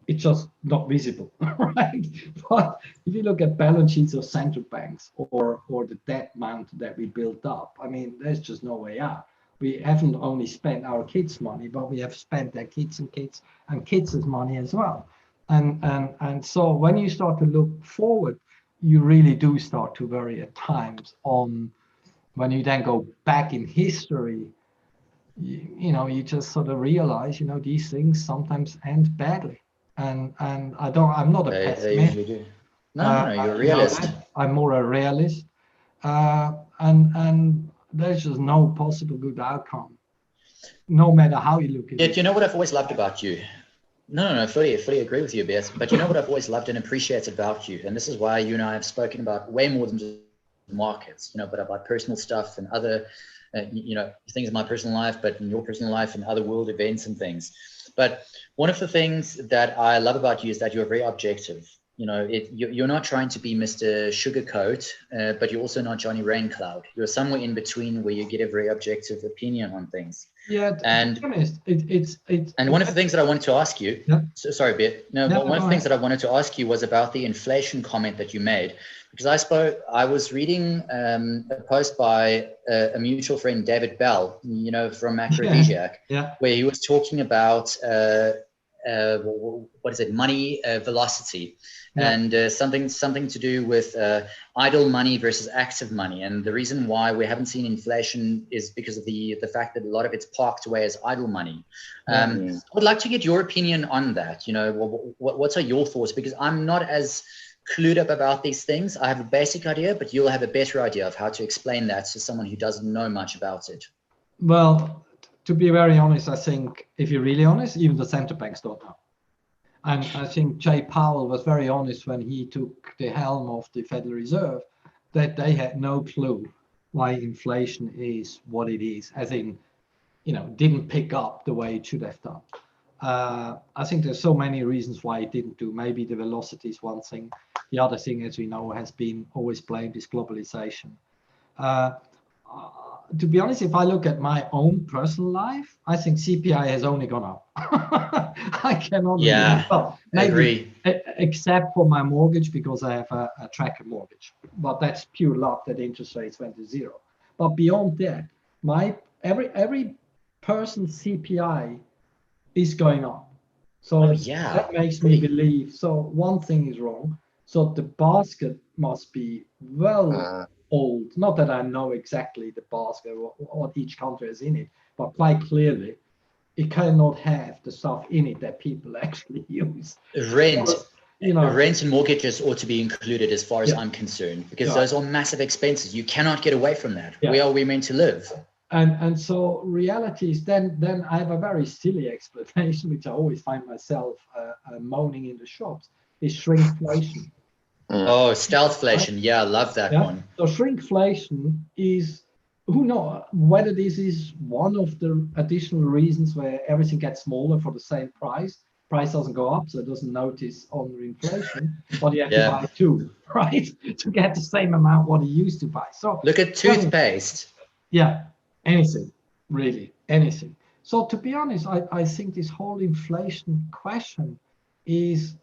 It's just not visible, right? But if you look at balance sheets of central banks or the debt amount that we built up, I mean, there's just no way out. We haven't only spent our kids' money, but we have spent their kids' money as well. And so when you start to look forward, you really do start to worry at times on when you then go back in history, you just sort of realize, these things sometimes end badly. And I'm not a pessimist. They usually do. No, you're a realist. I'm more a realist. And there's just no possible good outcome, no matter how you look at it. You know what I've always loved about you? No, fully agree with you, Beth. But you know what I've always loved and appreciated about you? And this is why you and I have spoken about way more than just markets, but about personal stuff and other, things in my personal life, but in your personal life and other world events and things. But one of the things that I love about you is that you're very objective. You're not trying to be Mr. Sugarcoat, but you're also not Johnny Raincloud. You're somewhere in between where you get a very objective opinion on things. Yeah, and to be honest, it's and one of the things that I wanted to ask you, sorry, Bert. One of the things that I wanted to ask you was about the inflation comment that you made, because I was reading a post by a mutual friend, David Bell, from Macrovision, where he was talking about money velocity. And something to do with idle money versus active money. And the reason why we haven't seen inflation is because of the fact that a lot of it's parked away as idle money. I would like to get your opinion on that. What are your thoughts? Because I'm not as clued up about these things. I have a basic idea, but you'll have a better idea of how to explain that to someone who doesn't know much about it. Well, to be very honest, I think if you're really honest, even the central banks don't know. And I think Jay Powell was very honest when he took the helm of the Federal Reserve, that they had no clue why inflation is what it is, as in, didn't pick up the way it should have done. I think there's so many reasons why it didn't do. Maybe the velocity is one thing. The other thing, as we know, has been always blamed is globalization. to be honest, if I look at my own personal life, I think CPI has only gone up. I cannot. Yeah, Well, I maybe agree. Except for my mortgage, because I have a tracker mortgage. But that's pure luck that interest rates went to zero. But beyond that, every person's CPI is going up. So Yeah. that makes me believe. So one thing is wrong. So the basket must be well old. Not that I know exactly the basket or what each country has in it, but quite clearly, it cannot have the stuff in it that people actually use. Rent. So, you know, Rent and mortgages ought to be included as far as Yeah. I'm concerned, because Yeah. those are massive expenses. You cannot get away from that. Yeah. Where are we meant to live? And so reality is then I have a very silly explanation, which I always find myself moaning in the shops, is shrinkflation. Oh, stealthflation. Yeah, I love that one. So shrinkflation is, who knows whether this is one of the additional reasons where everything gets smaller for the same price. Price doesn't go up, so it doesn't notice on inflation, but you have to buy two, right? To get the same amount what you used to buy. So look at toothpaste. Yeah, anything, really, anything. So to be honest, I think this whole inflation question is,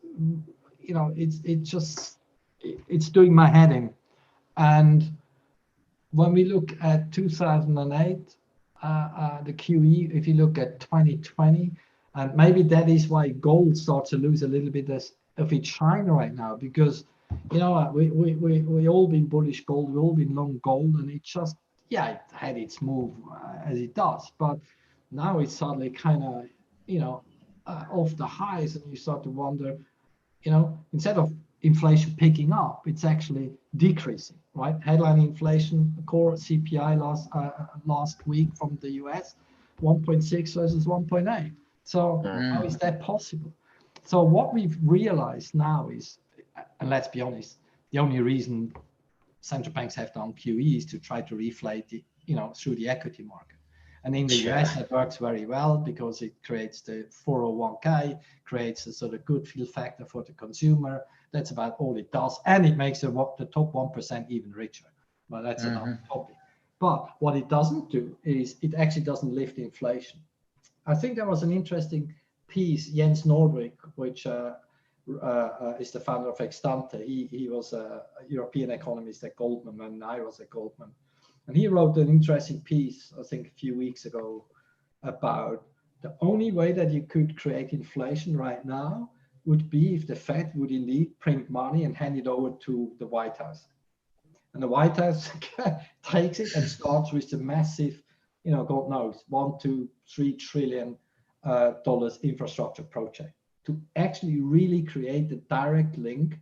you know, it's doing my head in. And when we look at 2008, the QE, if you look at 2020, and maybe that is why gold starts to lose a little bit of its shine right now, because, you know, we all been bullish gold, we all been long gold, and it just, yeah, it had its move as it does, but now it's suddenly kind of, you know, off the highs, and you start to wonder, you know, instead of inflation picking up, it's actually decreasing, right? Headline inflation, core CPI last week from the US, 1.6 versus 1.8. So how is that possible? So what we've realized now is, and let's be honest, the only reason central banks have done QE is to try to reflate the, you know, through the equity market. And in the US, that works very well because it creates the 401k, creates a sort of good feel factor for the consumer. That's about all it does. And it makes the top 1% even richer. But that's another topic. But what it doesn't do is it actually doesn't lift inflation. I think there was an interesting piece, Jens Norbrick, which is the founder of Extante. He was a European economist at Goldman when I was at Goldman. And he wrote an interesting piece, I think a few weeks ago, about the only way that you could create inflation right now would be if the Fed would indeed print money and hand it over to the White House. And the White House takes it and starts with the massive, you know, God knows, $1 to $3 trillion infrastructure project to actually really create the direct link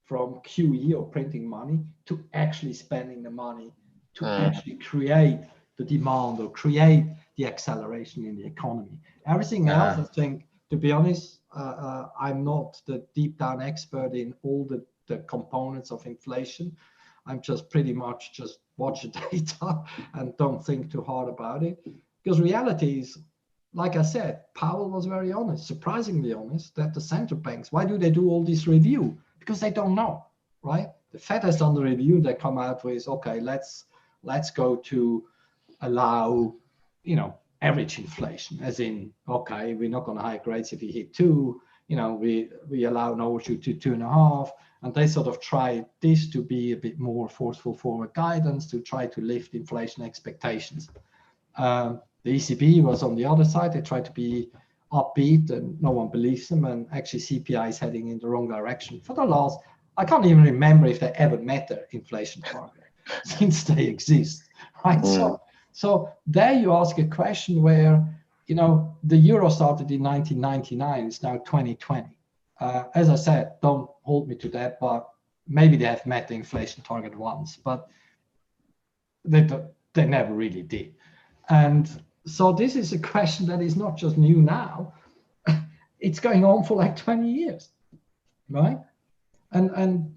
from QE or printing money to actually spending the money to actually create the demand or create the acceleration in the economy. Everything else, I think, to be honest, I'm not the deep down expert in all the components of inflation. I'm just pretty much just watch the data and don't think too hard about it. Because reality is, like I said, Powell was very honest, surprisingly honest, that the central banks, why do they do all this review? Because they don't know, right? The Fed has done the review, they come out with, okay, let's go to allow, you know, average inflation, as in, okay, we're not going to hike rates if we hit 2, you know, we allow an overshoot to 2.5, and they sort of try this to be a bit more forceful forward guidance to try to lift inflation expectations. The ECB was on the other side, they tried to be upbeat and no one believes them, and actually CPI is heading in the wrong direction. For the last, I can't even remember if they ever met their inflation target since they exist, right? So there you ask a question where, you know, the euro started in 1999, it's now 2020. As I said, don't hold me to that, but maybe they have met the inflation target once, but they never really did. And so this is a question that is not just new now, it's going on for like 20 years, right? And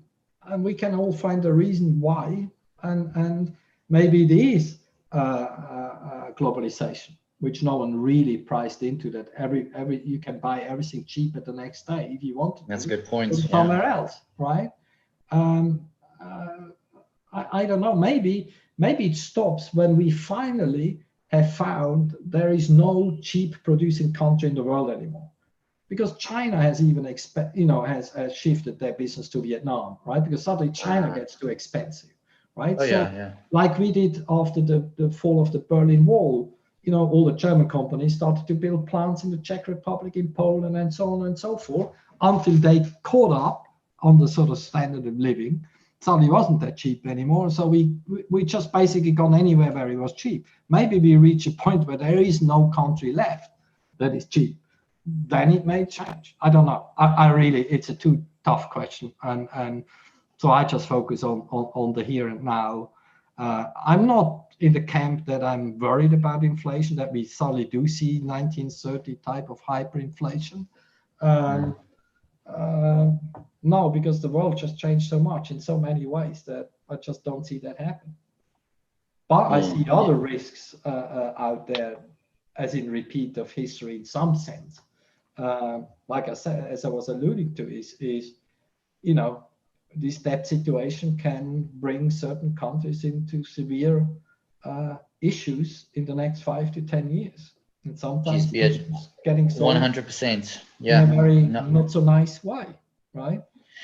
we can all find a reason why, and maybe it is globalization, which no one really priced into, that every you can buy everything cheaper the next day if you want to. That's a good point. Somewhere else, right? I don't know. Maybe maybe it stops when we finally have found there is no cheap producing country in the world anymore. Because China has even has shifted their business to Vietnam, right? Because suddenly China gets too expensive, right? Oh, so yeah. like we did after the fall of the Berlin Wall, all the German companies started to build plants in the Czech Republic, in Poland, and so on and so forth, until they caught up on the sort of standard of living. Suddenly wasn't that cheap anymore. So we just basically gone anywhere where it was cheap. Maybe we reach a point where there is no country left that is cheap. Then it may change. I don't know. I really, it's a too tough question. And so I just focus on the here and now. I'm not in the camp that I'm worried about inflation, that we suddenly do see 1930 type of hyperinflation. No, because the world just changed so much in so many ways that I just don't see that happen. But I see other risks out there, as in repeat of history in some sense. Like I said, as I was alluding to, is this debt situation can bring certain countries into severe issues in the next 5 to 10 years. And sometimes it's getting so 100%. Yeah. In a very not so nice way, right?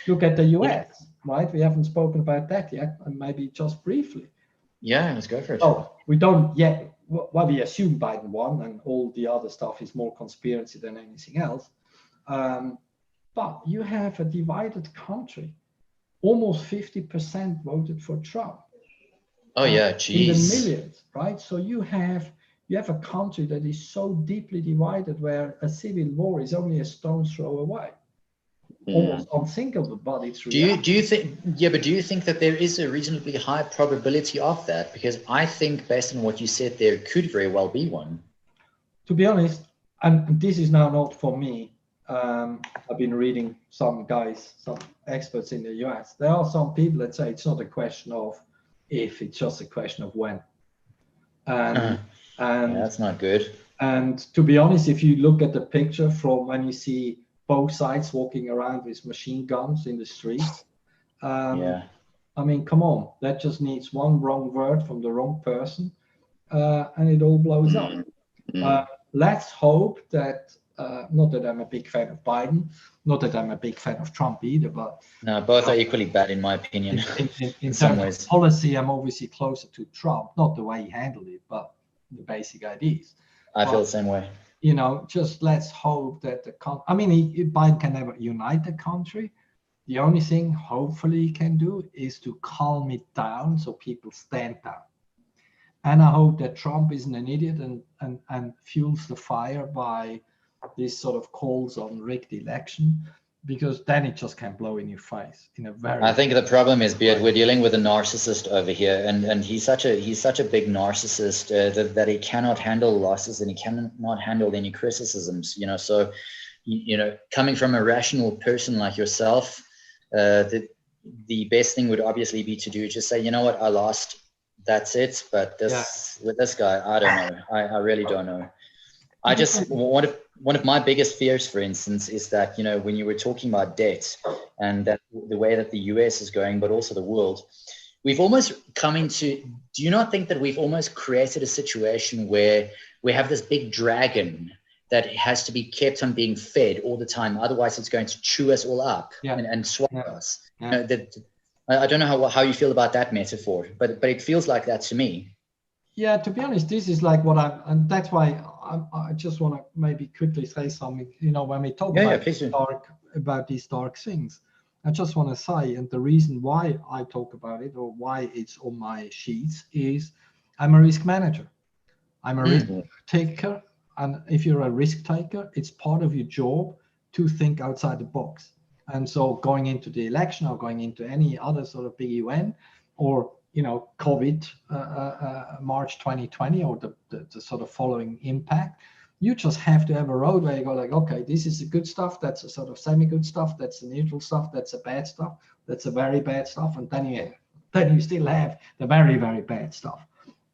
Look at the US, right? We haven't spoken about that yet, and maybe just briefly. Yeah, let's go for it. Oh, we don't yet. Well, we assume Biden won, and all the other stuff is more conspiracy than anything else. But you have a divided country. Almost 50% voted for Trump. Oh yeah, geez. In the millions, right? So you have a country that is so deeply divided, where a civil war is only a stone's throw away. Almost unthinkable, but it's reality. Do you think that there is a reasonably high probability of that? Because I think, based on what you said, there could very well be one. To be honest, and this is now not for me. I've been reading some experts in the US. There are some people that say it's not a question of if, it's just a question of when. And that's not good. And to be honest, if you look at the picture from when you see both sides walking around with machine guns in the streets, I mean, come on, that just needs one wrong word from the wrong person, and it all blows up. Let's hope that, not that I'm a big fan of Biden, not that I'm a big fan of Trump either, but no, both are equally bad in my opinion. In some ways, policy, I'm obviously closer to Trump, not the way he handled it, but the basic ideas. I feel the same way. Just let's hope that Biden can never unite the country. The only thing hopefully he can do is to calm it down so people stand down. And I hope that Trump isn't an idiot and fuels the fire by this sort of calls on rigged election, because then it just can blow in your face in a very. I think the problem is, Beard, we're dealing with a narcissist over here, and he's such a big narcissist that he cannot handle losses, and he cannot handle any criticisms. So coming from a rational person like yourself, the best thing would obviously be to do just say, you know what, I lost. That's it. But with this guy, I don't know. I really don't know. I just one of my biggest fears, for instance, is that, when you were talking about debt and that the way that the US is going, but also the world, we've almost come into, do you not think that we've almost created a situation where we have this big dragon that has to be kept on being fed all the time? Otherwise it's going to chew us all up and swallow us. Yeah. I don't know how you feel about that metaphor, but it feels like that to me. Yeah, to be honest, this is like and that's why I just want to maybe quickly say something. When we talk about these dark things, I just want to say, and the reason why I talk about it or why it's on my sheets is I'm a risk manager. I'm a risk taker, and if you're a risk taker, it's part of your job to think outside the box. And so going into the election or going into any other sort of big event, or COVID, March 2020, or the sort of following impact, you just have to have a road where you go like, okay, this is the good stuff, that's a sort of semi-good stuff, that's the neutral stuff, that's the bad stuff, that's a very bad stuff, and then you still have the very, very bad stuff.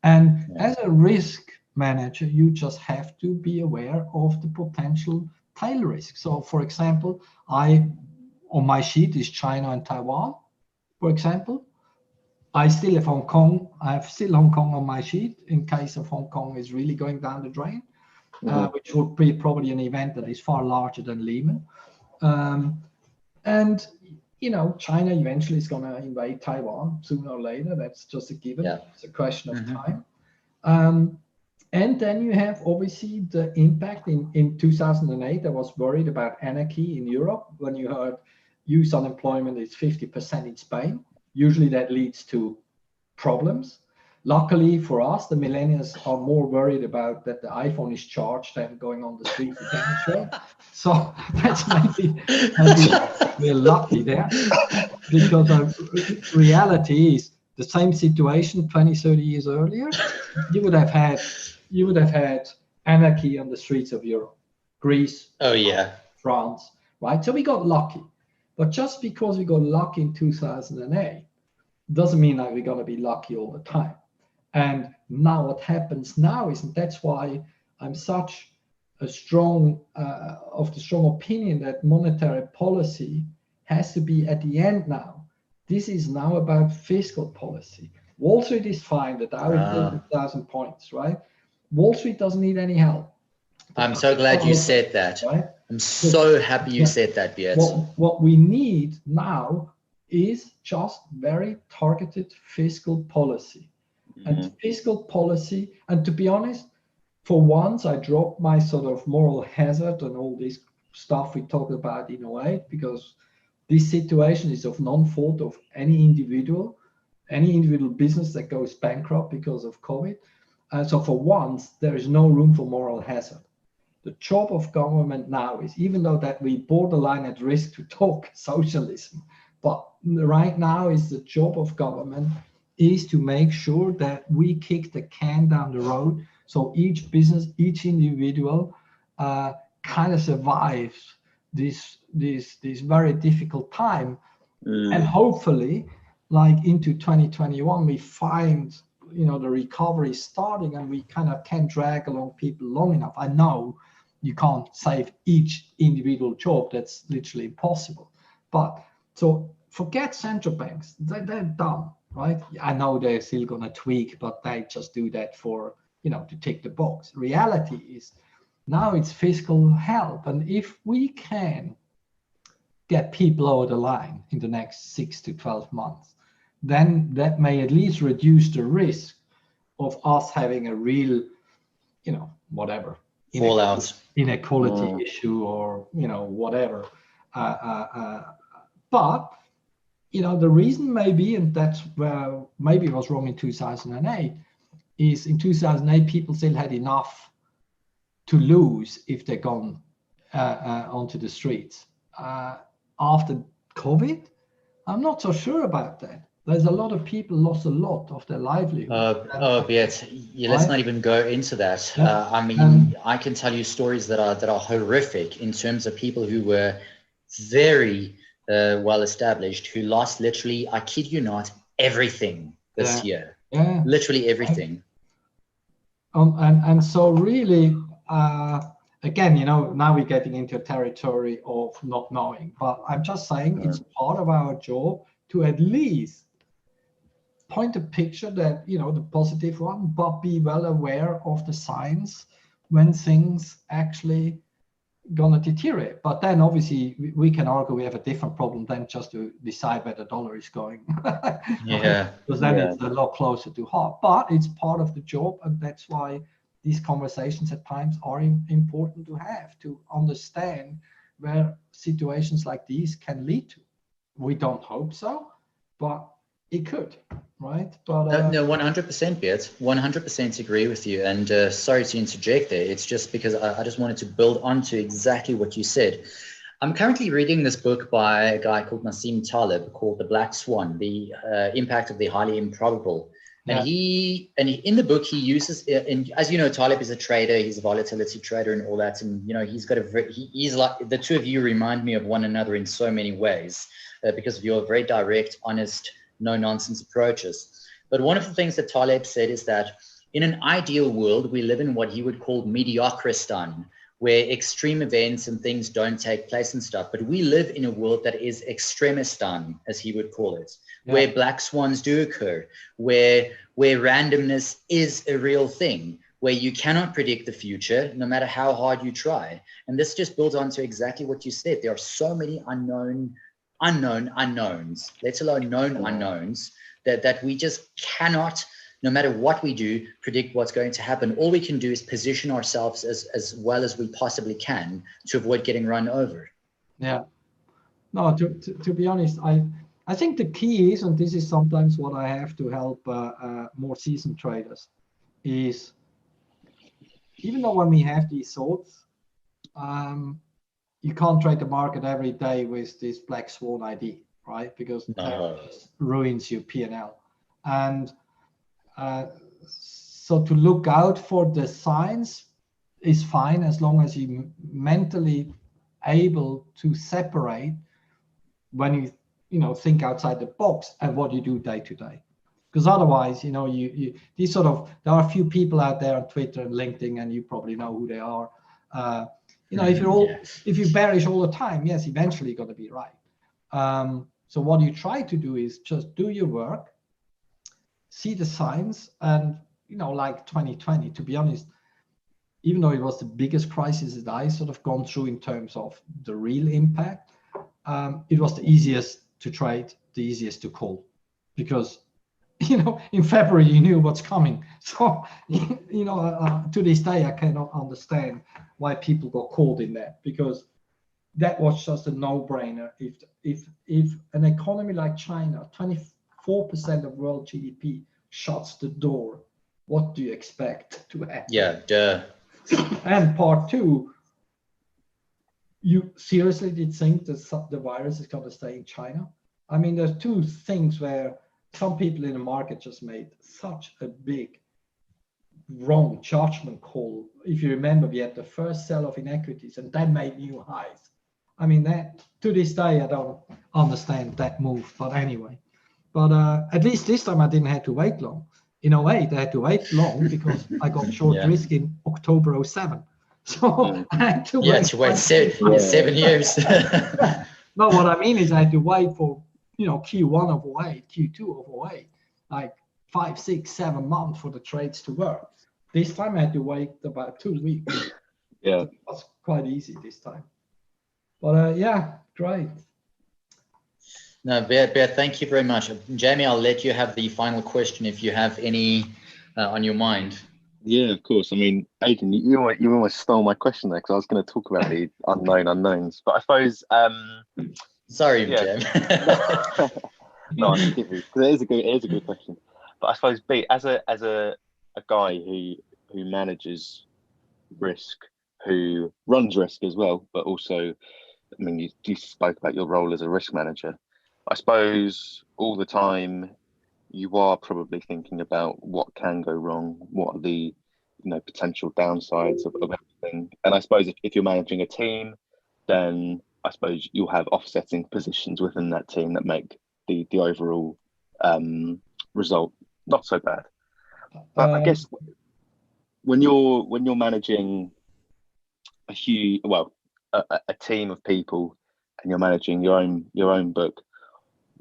And as a risk manager, you just have to be aware of the potential tail risk. So, for example, on my sheet is China and Taiwan, for example. I still have Hong Kong. I have still Hong Kong on my sheet in case of Hong Kong is really going down the drain, which would be probably an event that is far larger than Lehman. And China eventually is going to invade Taiwan sooner or later. That's just a given. Yeah. It's a question of time. And then you have obviously the impact in 2008. I was worried about anarchy in Europe when you heard youth unemployment is 50% in Spain. Usually that leads to problems. Luckily for us, the millennials are more worried about that the iPhone is charged than going on the street to demonstrate. So that's maybe we're lucky there, because the reality is the same situation 20, 30 years earlier, you would have had anarchy on the streets of Europe, Greece, France, right? So we got lucky. But just because we got lucky in 2008 doesn't mean that we're going to be lucky all the time. And now what happens now is, and that's why I'm such a strong opinion that monetary policy has to be at the end now. This is now about fiscal policy. Wall Street is fine, the Dow is 1,000 points, right? Wall Street doesn't need any help. I'm so glad you said that. Right? I'm so happy you said that, Beat. What we need now is just very targeted fiscal policy. And fiscal policy, and to be honest, for once I dropped my sort of moral hazard and all this stuff we talked about in 08, because this situation is of non-fault of any individual business that goes bankrupt because of COVID. So for once, there is no room for moral hazard. The job of government now is, even though that we borderline at risk to talk socialism, but right now is the job of government is to make sure that we kick the can down the road, so each business, each individual kind of survives this very difficult time. And hopefully, like into 2021, we find the recovery starting, and we kind of can drag along people long enough. I know you can't save each individual job, that's literally impossible. But so forget central banks, they're done. Right? I know they're still going to tweak, but they just do that for, to tick the box. Reality is now it's fiscal help. And if we can get people over the line in the next 6 to 12 months, then that may at least reduce the risk of us having a real, whatever. Fallout. Inequality issue or, whatever. But the reason maybe, and that's where maybe it was wrong in 2008, is in 2008 people still had enough to lose if they're gone onto the streets. After COVID, I'm not so sure about that. There's a lot of people lost a lot of their livelihood. Let's not even go into that. I can tell you stories that are horrific in terms of people who were very well established, who lost literally, I kid you not, everything this year. Yeah. Literally everything. And so really, again, now we're getting into a territory of not knowing, but I'm just saying it's part of our job to at least point a picture that, the positive one, but be well aware of the signs when things actually gonna deteriorate. But then obviously we can argue we have a different problem than just to decide where the dollar is going. Because then it's a lot closer to heart. But it's part of the job, and that's why these conversations at times are important to have, to understand where situations like these can lead to. We don't hope so, but it could, right? But no, 100%, Beat. 100% agree with you. And sorry to interject there. It's just because I just wanted to build onto exactly what you said. I'm currently reading this book by a guy called Nassim Taleb called The Black Swan, the impact of the highly improbable. And in the book, he uses, and as you know, Taleb is a trader, he's a volatility trader and all that. And, he's got he's like, the two of you remind me of one another in so many ways because of your very direct, honest, no nonsense approaches. But one of the things that Taleb said is that in an ideal world, we live in what he would call mediocristan, where extreme events and things don't take place and stuff. But we live in a world that is extremistan, as he would call it, where black swans do occur, where randomness is a real thing, where you cannot predict the future no matter how hard you try. And this just builds on to exactly what you said. There are so many unknown unknowns, let alone known unknowns, that we just cannot, no matter what we do, predict what's going to happen. All we can do is position ourselves as well as we possibly can to avoid getting run over. Yeah. No, to be honest, I think the key is, and this is sometimes what I have to help more seasoned traders, is even though when we have these thoughts, you can't trade the market every day with this black swan ID, right? Because that ruins your P&L. And so to look out for the signs is fine as long as you're mentally able to separate when you think outside the box and what you do day to day. Because otherwise, you these sort of, there are a few people out there on Twitter and LinkedIn, and you probably know who they are. If you're bearish all the time, yes, eventually you're going to be right. So what you try to do is just do your work, see the signs, and like 2020, to be honest, even though it was the biggest crisis that I sort of gone through in terms of the real impact, it was the easiest to trade, the easiest to call, because in February you knew what's coming. So to this day I cannot understand why people got caught in that, because that was just a no-brainer. If an economy like China, 24% of world GDP, shuts the door, what do you expect to happen? Yeah, duh. And part two, you seriously did think that the virus is going to stay in China? I mean, there's two things where some people in the market just made such a big wrong judgment call. If you remember, we had the first sell-off in equities and that made new highs. I mean, that to this day, I don't understand that move, but anyway. But at least this time I didn't have to wait long. In a way, I had to wait long because I got short risk in October 2007. So I had to wait 7 years. No, what I mean is I had to wait for Q1 of 08, Q2 of 08, like 5, 6, 7 months for the trades to work. This time I had to wait about 2 weeks. Yeah, it was quite easy this time. But yeah, great. No, Bear, thank you very much. Jamie, I'll let you have the final question if you have any on your mind. Yeah, of course. I mean, Adrian, you almost stole my question there, because I was going to talk about the unknown unknowns. But I suppose, sorry, Jam. No, I forgive you, because it is a good question. But I suppose, B, as a guy who manages risk, who runs risk as well, but also, I mean, you spoke about your role as a risk manager. I suppose all the time you are probably thinking about what can go wrong, what are the potential downsides of everything. And I suppose if you're managing a team, then I suppose you'll have offsetting positions within that team that make the overall result not so bad. But I guess when you're managing a team of people and you're managing your own book,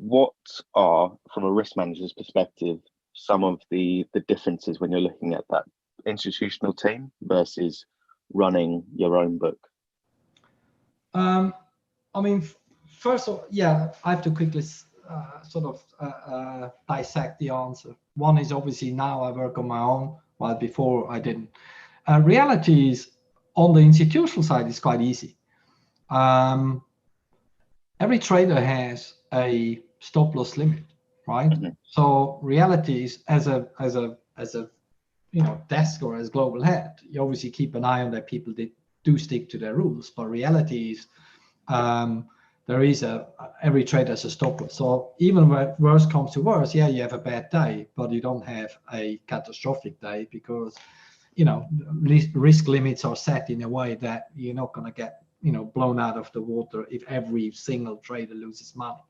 what are, from a risk manager's perspective, some of the differences when you're looking at that institutional team versus running your own book? I mean, first of all, yeah, I have to quickly dissect the answer. One is obviously now I work on my own, while before I didn't. Reality is, on the institutional side, it's quite easy. Every trader has a stop loss limit, right? Mm-hmm. So reality is, as a desk or as global head, you obviously keep an eye on that people do stick to their rules. But reality is, there is every trader has a stop loss. So even when worst comes to worst, yeah, you have a bad day, but you don't have a catastrophic day, because risk limits are set in a way that you're not going to get blown out of the water if every single trader loses money.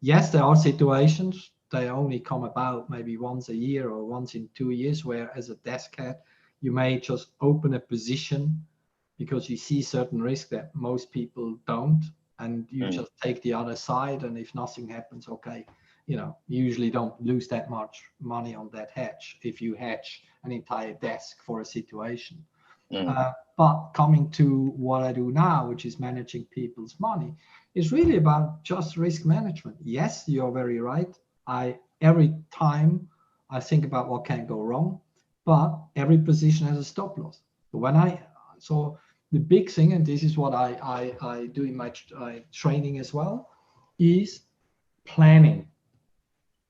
Yes, there are situations, they only come about maybe once a year or once in 2 years, where as a desk head You may just open a position because you see certain risk that most people don't, and you just take the other side. And if nothing happens, okay, you usually don't lose that much money on that hedge if you hedge an entire desk for a situation. But coming to what I do now, which is managing people's money, is really about just risk management. Yes, you're very right. Every time I think about what can go wrong, but every position has a stop loss. So the big thing, and this is what I do in my training as well, is planning.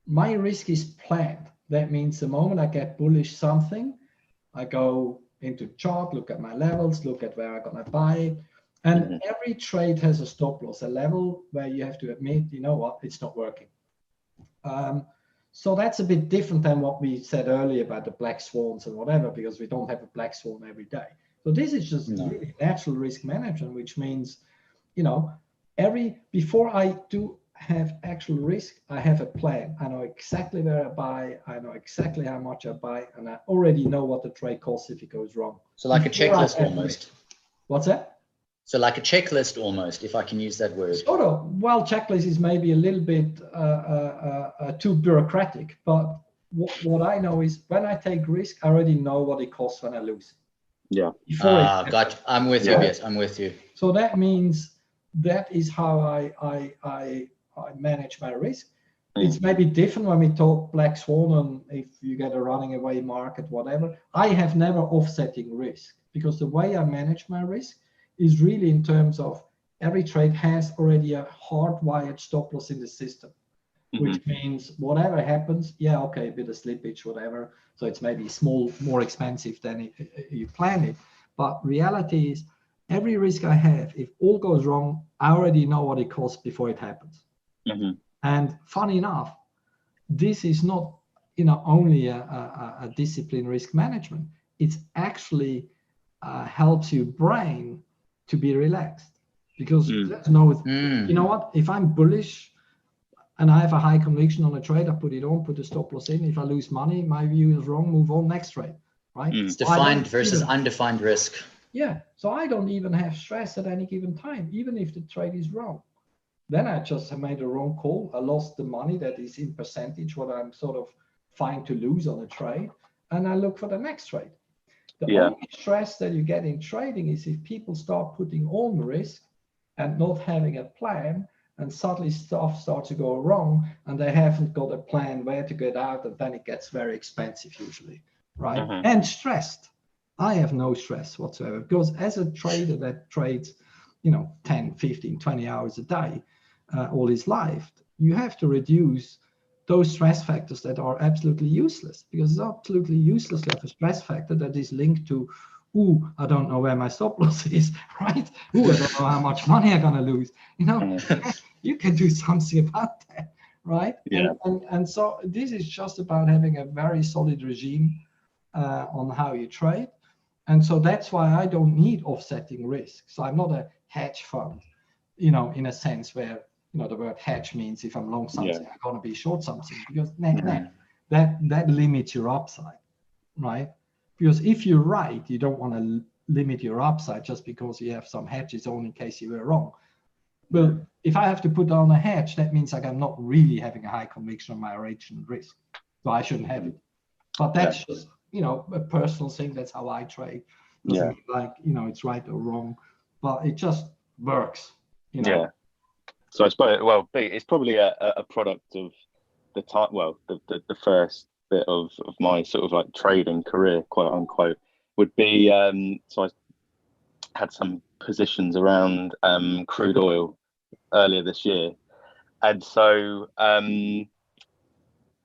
My risk is planned. That means the moment I get bullish something, I go into chart, look at my levels, look at where I'm gonna buy it. And every trade has a stop loss, a level where you have to admit, you know what, it's not working. So that's a bit different than what we said earlier about the black swans and whatever, because we don't have a black swan every day. So this is just really natural risk management, which means, before I do have actual risk, I have a plan. I know exactly where I buy, I know exactly how much I buy, and I already know what the trade costs if it goes wrong. So like a checklist almost. What's that? So like a checklist almost, if I can use that word. Sort of. Well, checklist is maybe a little bit too bureaucratic, but what I know is when I take risk, I already know what it costs when I lose. Yeah. Gotcha. I'm with you. Yes, I'm with you. So that means that is how I manage my risk. It's maybe different when we talk black swan and if you get a running away market, whatever. I have never offsetting risk, because the way I manage my risk is really in terms of every trade has already a hardwired stop loss in the system, which means whatever happens, okay, a bit of slippage, whatever. So it's maybe small, more expensive than you plan it. But reality is every risk I have, if all goes wrong, I already know what it costs before it happens. And funny enough, this is not only a discipline risk management. It's actually helps your brain to be relaxed, because there's no, you know what, if I'm bullish and I have a high conviction on a trade, I put it on, put the stop loss in. If I lose money, my view is wrong, move on, next trade, right? It's defined versus undefined risk. Yeah, so I don't even have stress at any given time, even if the trade is wrong. Then I just have made a wrong call. I lost the money that is in percentage what I'm sort of fine to lose on a trade, and I look for the next trade. The only stress that you get in trading is if people start putting on risk and not having a plan, and suddenly stuff starts to go wrong and they haven't got a plan where to get out, and then it gets very expensive usually, right? And stressed. I have no stress whatsoever, because as a trader that trades 10, 15, 20 hours a day all his life, you have to reduce those stress factors that are absolutely useless, because it's absolutely useless to have a stress factor that is linked to, I don't know where my stop loss is, right? I don't know how much money I'm gonna lose. You can do something about that, right? Yeah. And so this is just about having a very solid regime on how you trade. And so that's why I don't need offsetting risk. So I'm not a hedge fund, in a sense where, the word hedge means if I'm long something, I'm going to be short something, because that limits your upside, right? Because if you're right, you don't want to limit your upside just because you have some hedges on in case you were wrong. Well, if I have to put on a hedge, that means like I'm not really having a high conviction on my original risk. So I shouldn't have it. But that's just, a personal thing. That's how I trade. Doesn't mean like, it's right or wrong, but it just works, Yeah. So I suppose, it's probably a product of the time, the first bit of my sort of like trading career, quote unquote, would be, so I had some positions around crude oil earlier this year. And so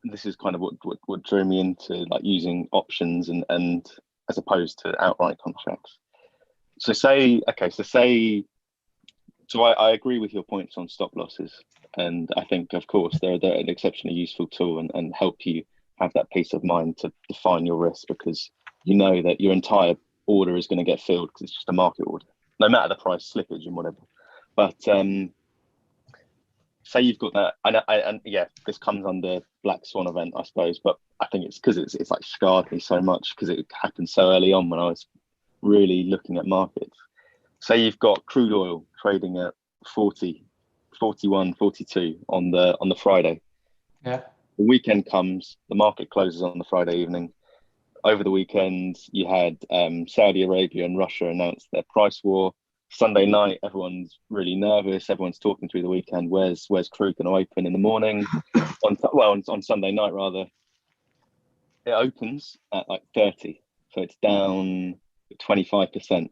this is kind of what drew me into like using options and as opposed to outright contracts. So I agree with your points on stop losses, and I think of course they're an exceptionally useful tool and help you have that peace of mind to define your risk, because you know that your entire order is going to get filled because it's just a market order, no matter the price slippage and whatever. But say you've got that, and yeah, this comes under Black Swan event, I suppose, but I think it's because it's like scarred me so much because it happened so early on when I was really looking at markets. Say you've got crude oil trading at 40, 41, 42 on the Friday. Yeah. The weekend comes, the market closes on the Friday evening. Over the weekend, you had Saudi Arabia and Russia announce their price war. Sunday night, everyone's really nervous. Everyone's talking through the weekend. Where's crude going to open in the morning? on Sunday night rather, it opens at like 30, so it's down 25%.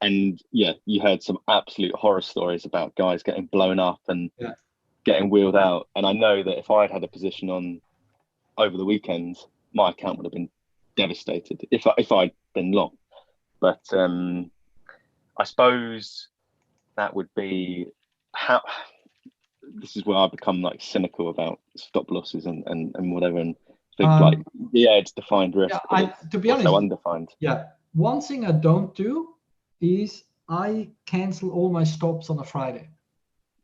And yeah, you heard some absolute horror stories about guys getting blown up and getting wheeled out. And I know that if I'd had a position on over the weekend, my account would have been devastated if I'd been long. But I suppose that would be how. This is where I become like cynical about stop losses and whatever, and think like, yeah, it's defined risk. Yeah, to be honest, undefined. Yeah, one thing I don't do is I cancel all my stops on a Friday.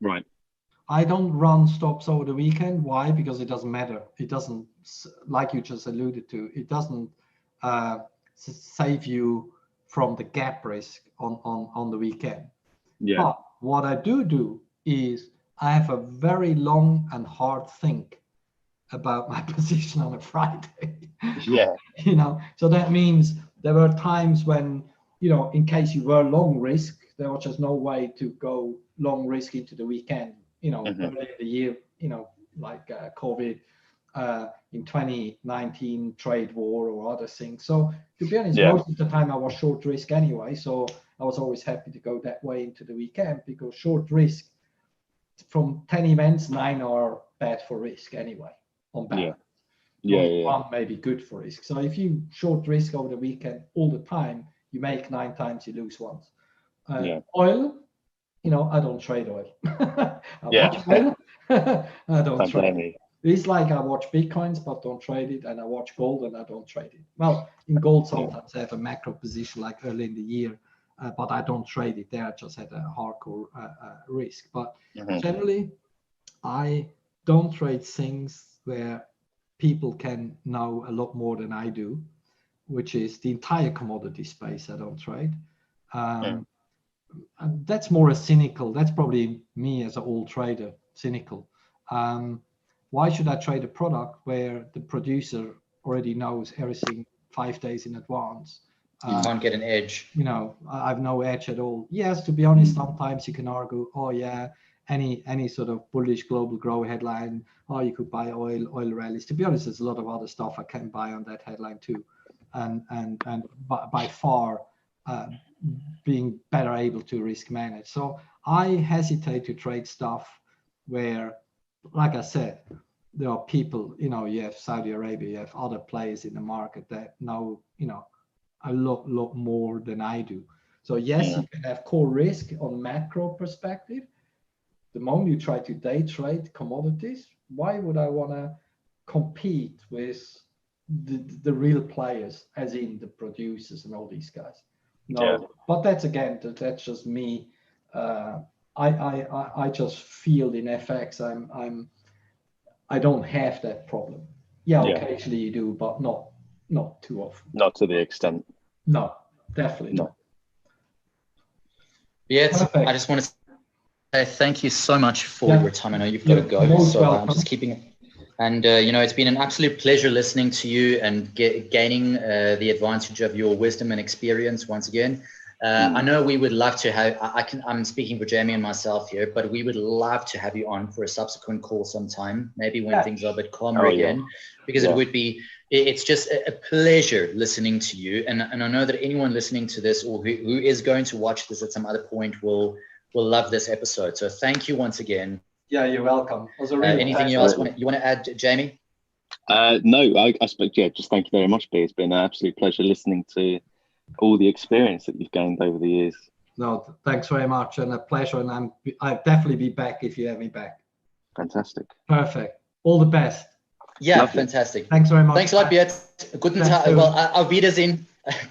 Right. I don't run stops over the weekend. Why? Because it doesn't matter. It doesn't, like you just alluded to, it doesn't save you from the gap risk on the weekend. Yeah. But what I do is I have a very long and hard think about my position on a Friday. Yeah. So that means there were times when, in case you were long risk, there was just no way to go long risk into the weekend. Early in the year, like COVID, in 2019, trade war or other things. So to be honest, most of the time I was short risk anyway. So I was always happy to go that way into the weekend because short risk, from 10 events, 9 are bad for risk anyway, on balance. One may be good for risk. So if you short risk over the weekend all the time, you make 9 times, you lose once. Oil, I don't trade oil. I watch oil. I don't trade it. It's like I watch Bitcoins, but don't trade it. And I watch gold and I don't trade it. Well, in gold, sometimes I have a macro position like early in the year, but I don't trade it there. I just had a hardcore risk. But generally, I don't trade things where people can know a lot more than I do, which is the entire commodity space I don't trade. And that's more a cynical, that's probably me as an old trader, cynical. Why should I trade a product where the producer already knows everything 5 days in advance? You can't get an edge. I have no edge at all. Yes, to be honest, sometimes you can argue, any sort of bullish global growth headline, you could buy oil rallies. To be honest, there's a lot of other stuff I can buy on that headline too. And by far, being better able to risk manage. So I hesitate to trade stuff where, like I said, there are people, you have Saudi Arabia, you have other players in the market that know, a lot more than I do. So yes, you can have core risk on macro perspective. The moment you try to day trade commodities, why would I want to compete with the real players, as in the producers and all these guys? No, but that's just me. I just feel in FX I don't have that problem. Occasionally you do, but not too often. Not to the extent. No, definitely not. I just want to say thank you so much for your time. I know you've got to go, so I'm just keeping it. And, it's been an absolute pleasure listening to you and gaining the advantage of your wisdom and experience once again. I know we would love to have, I'm speaking for Jamie and myself here, but we would love to have you on for a subsequent call sometime, maybe when things are a bit calmer again, because it's just a pleasure listening to you. And I know that anyone listening to this or who is going to watch this at some other point will love this episode. So thank you once again. Yeah, you're welcome. Anything else you want to add, Jamie? No, I suppose, just thank you very much, B. It's been an absolute pleasure listening to all the experience that you've gained over the years. No, thanks very much, and a pleasure. And I'll definitely be back if you have me back. Fantastic. Perfect. All the best. Yeah, lovely. Fantastic. Thanks very much. Thanks a lot, Beat. Guten Tag. Well, auf Wiedersehen. Okay.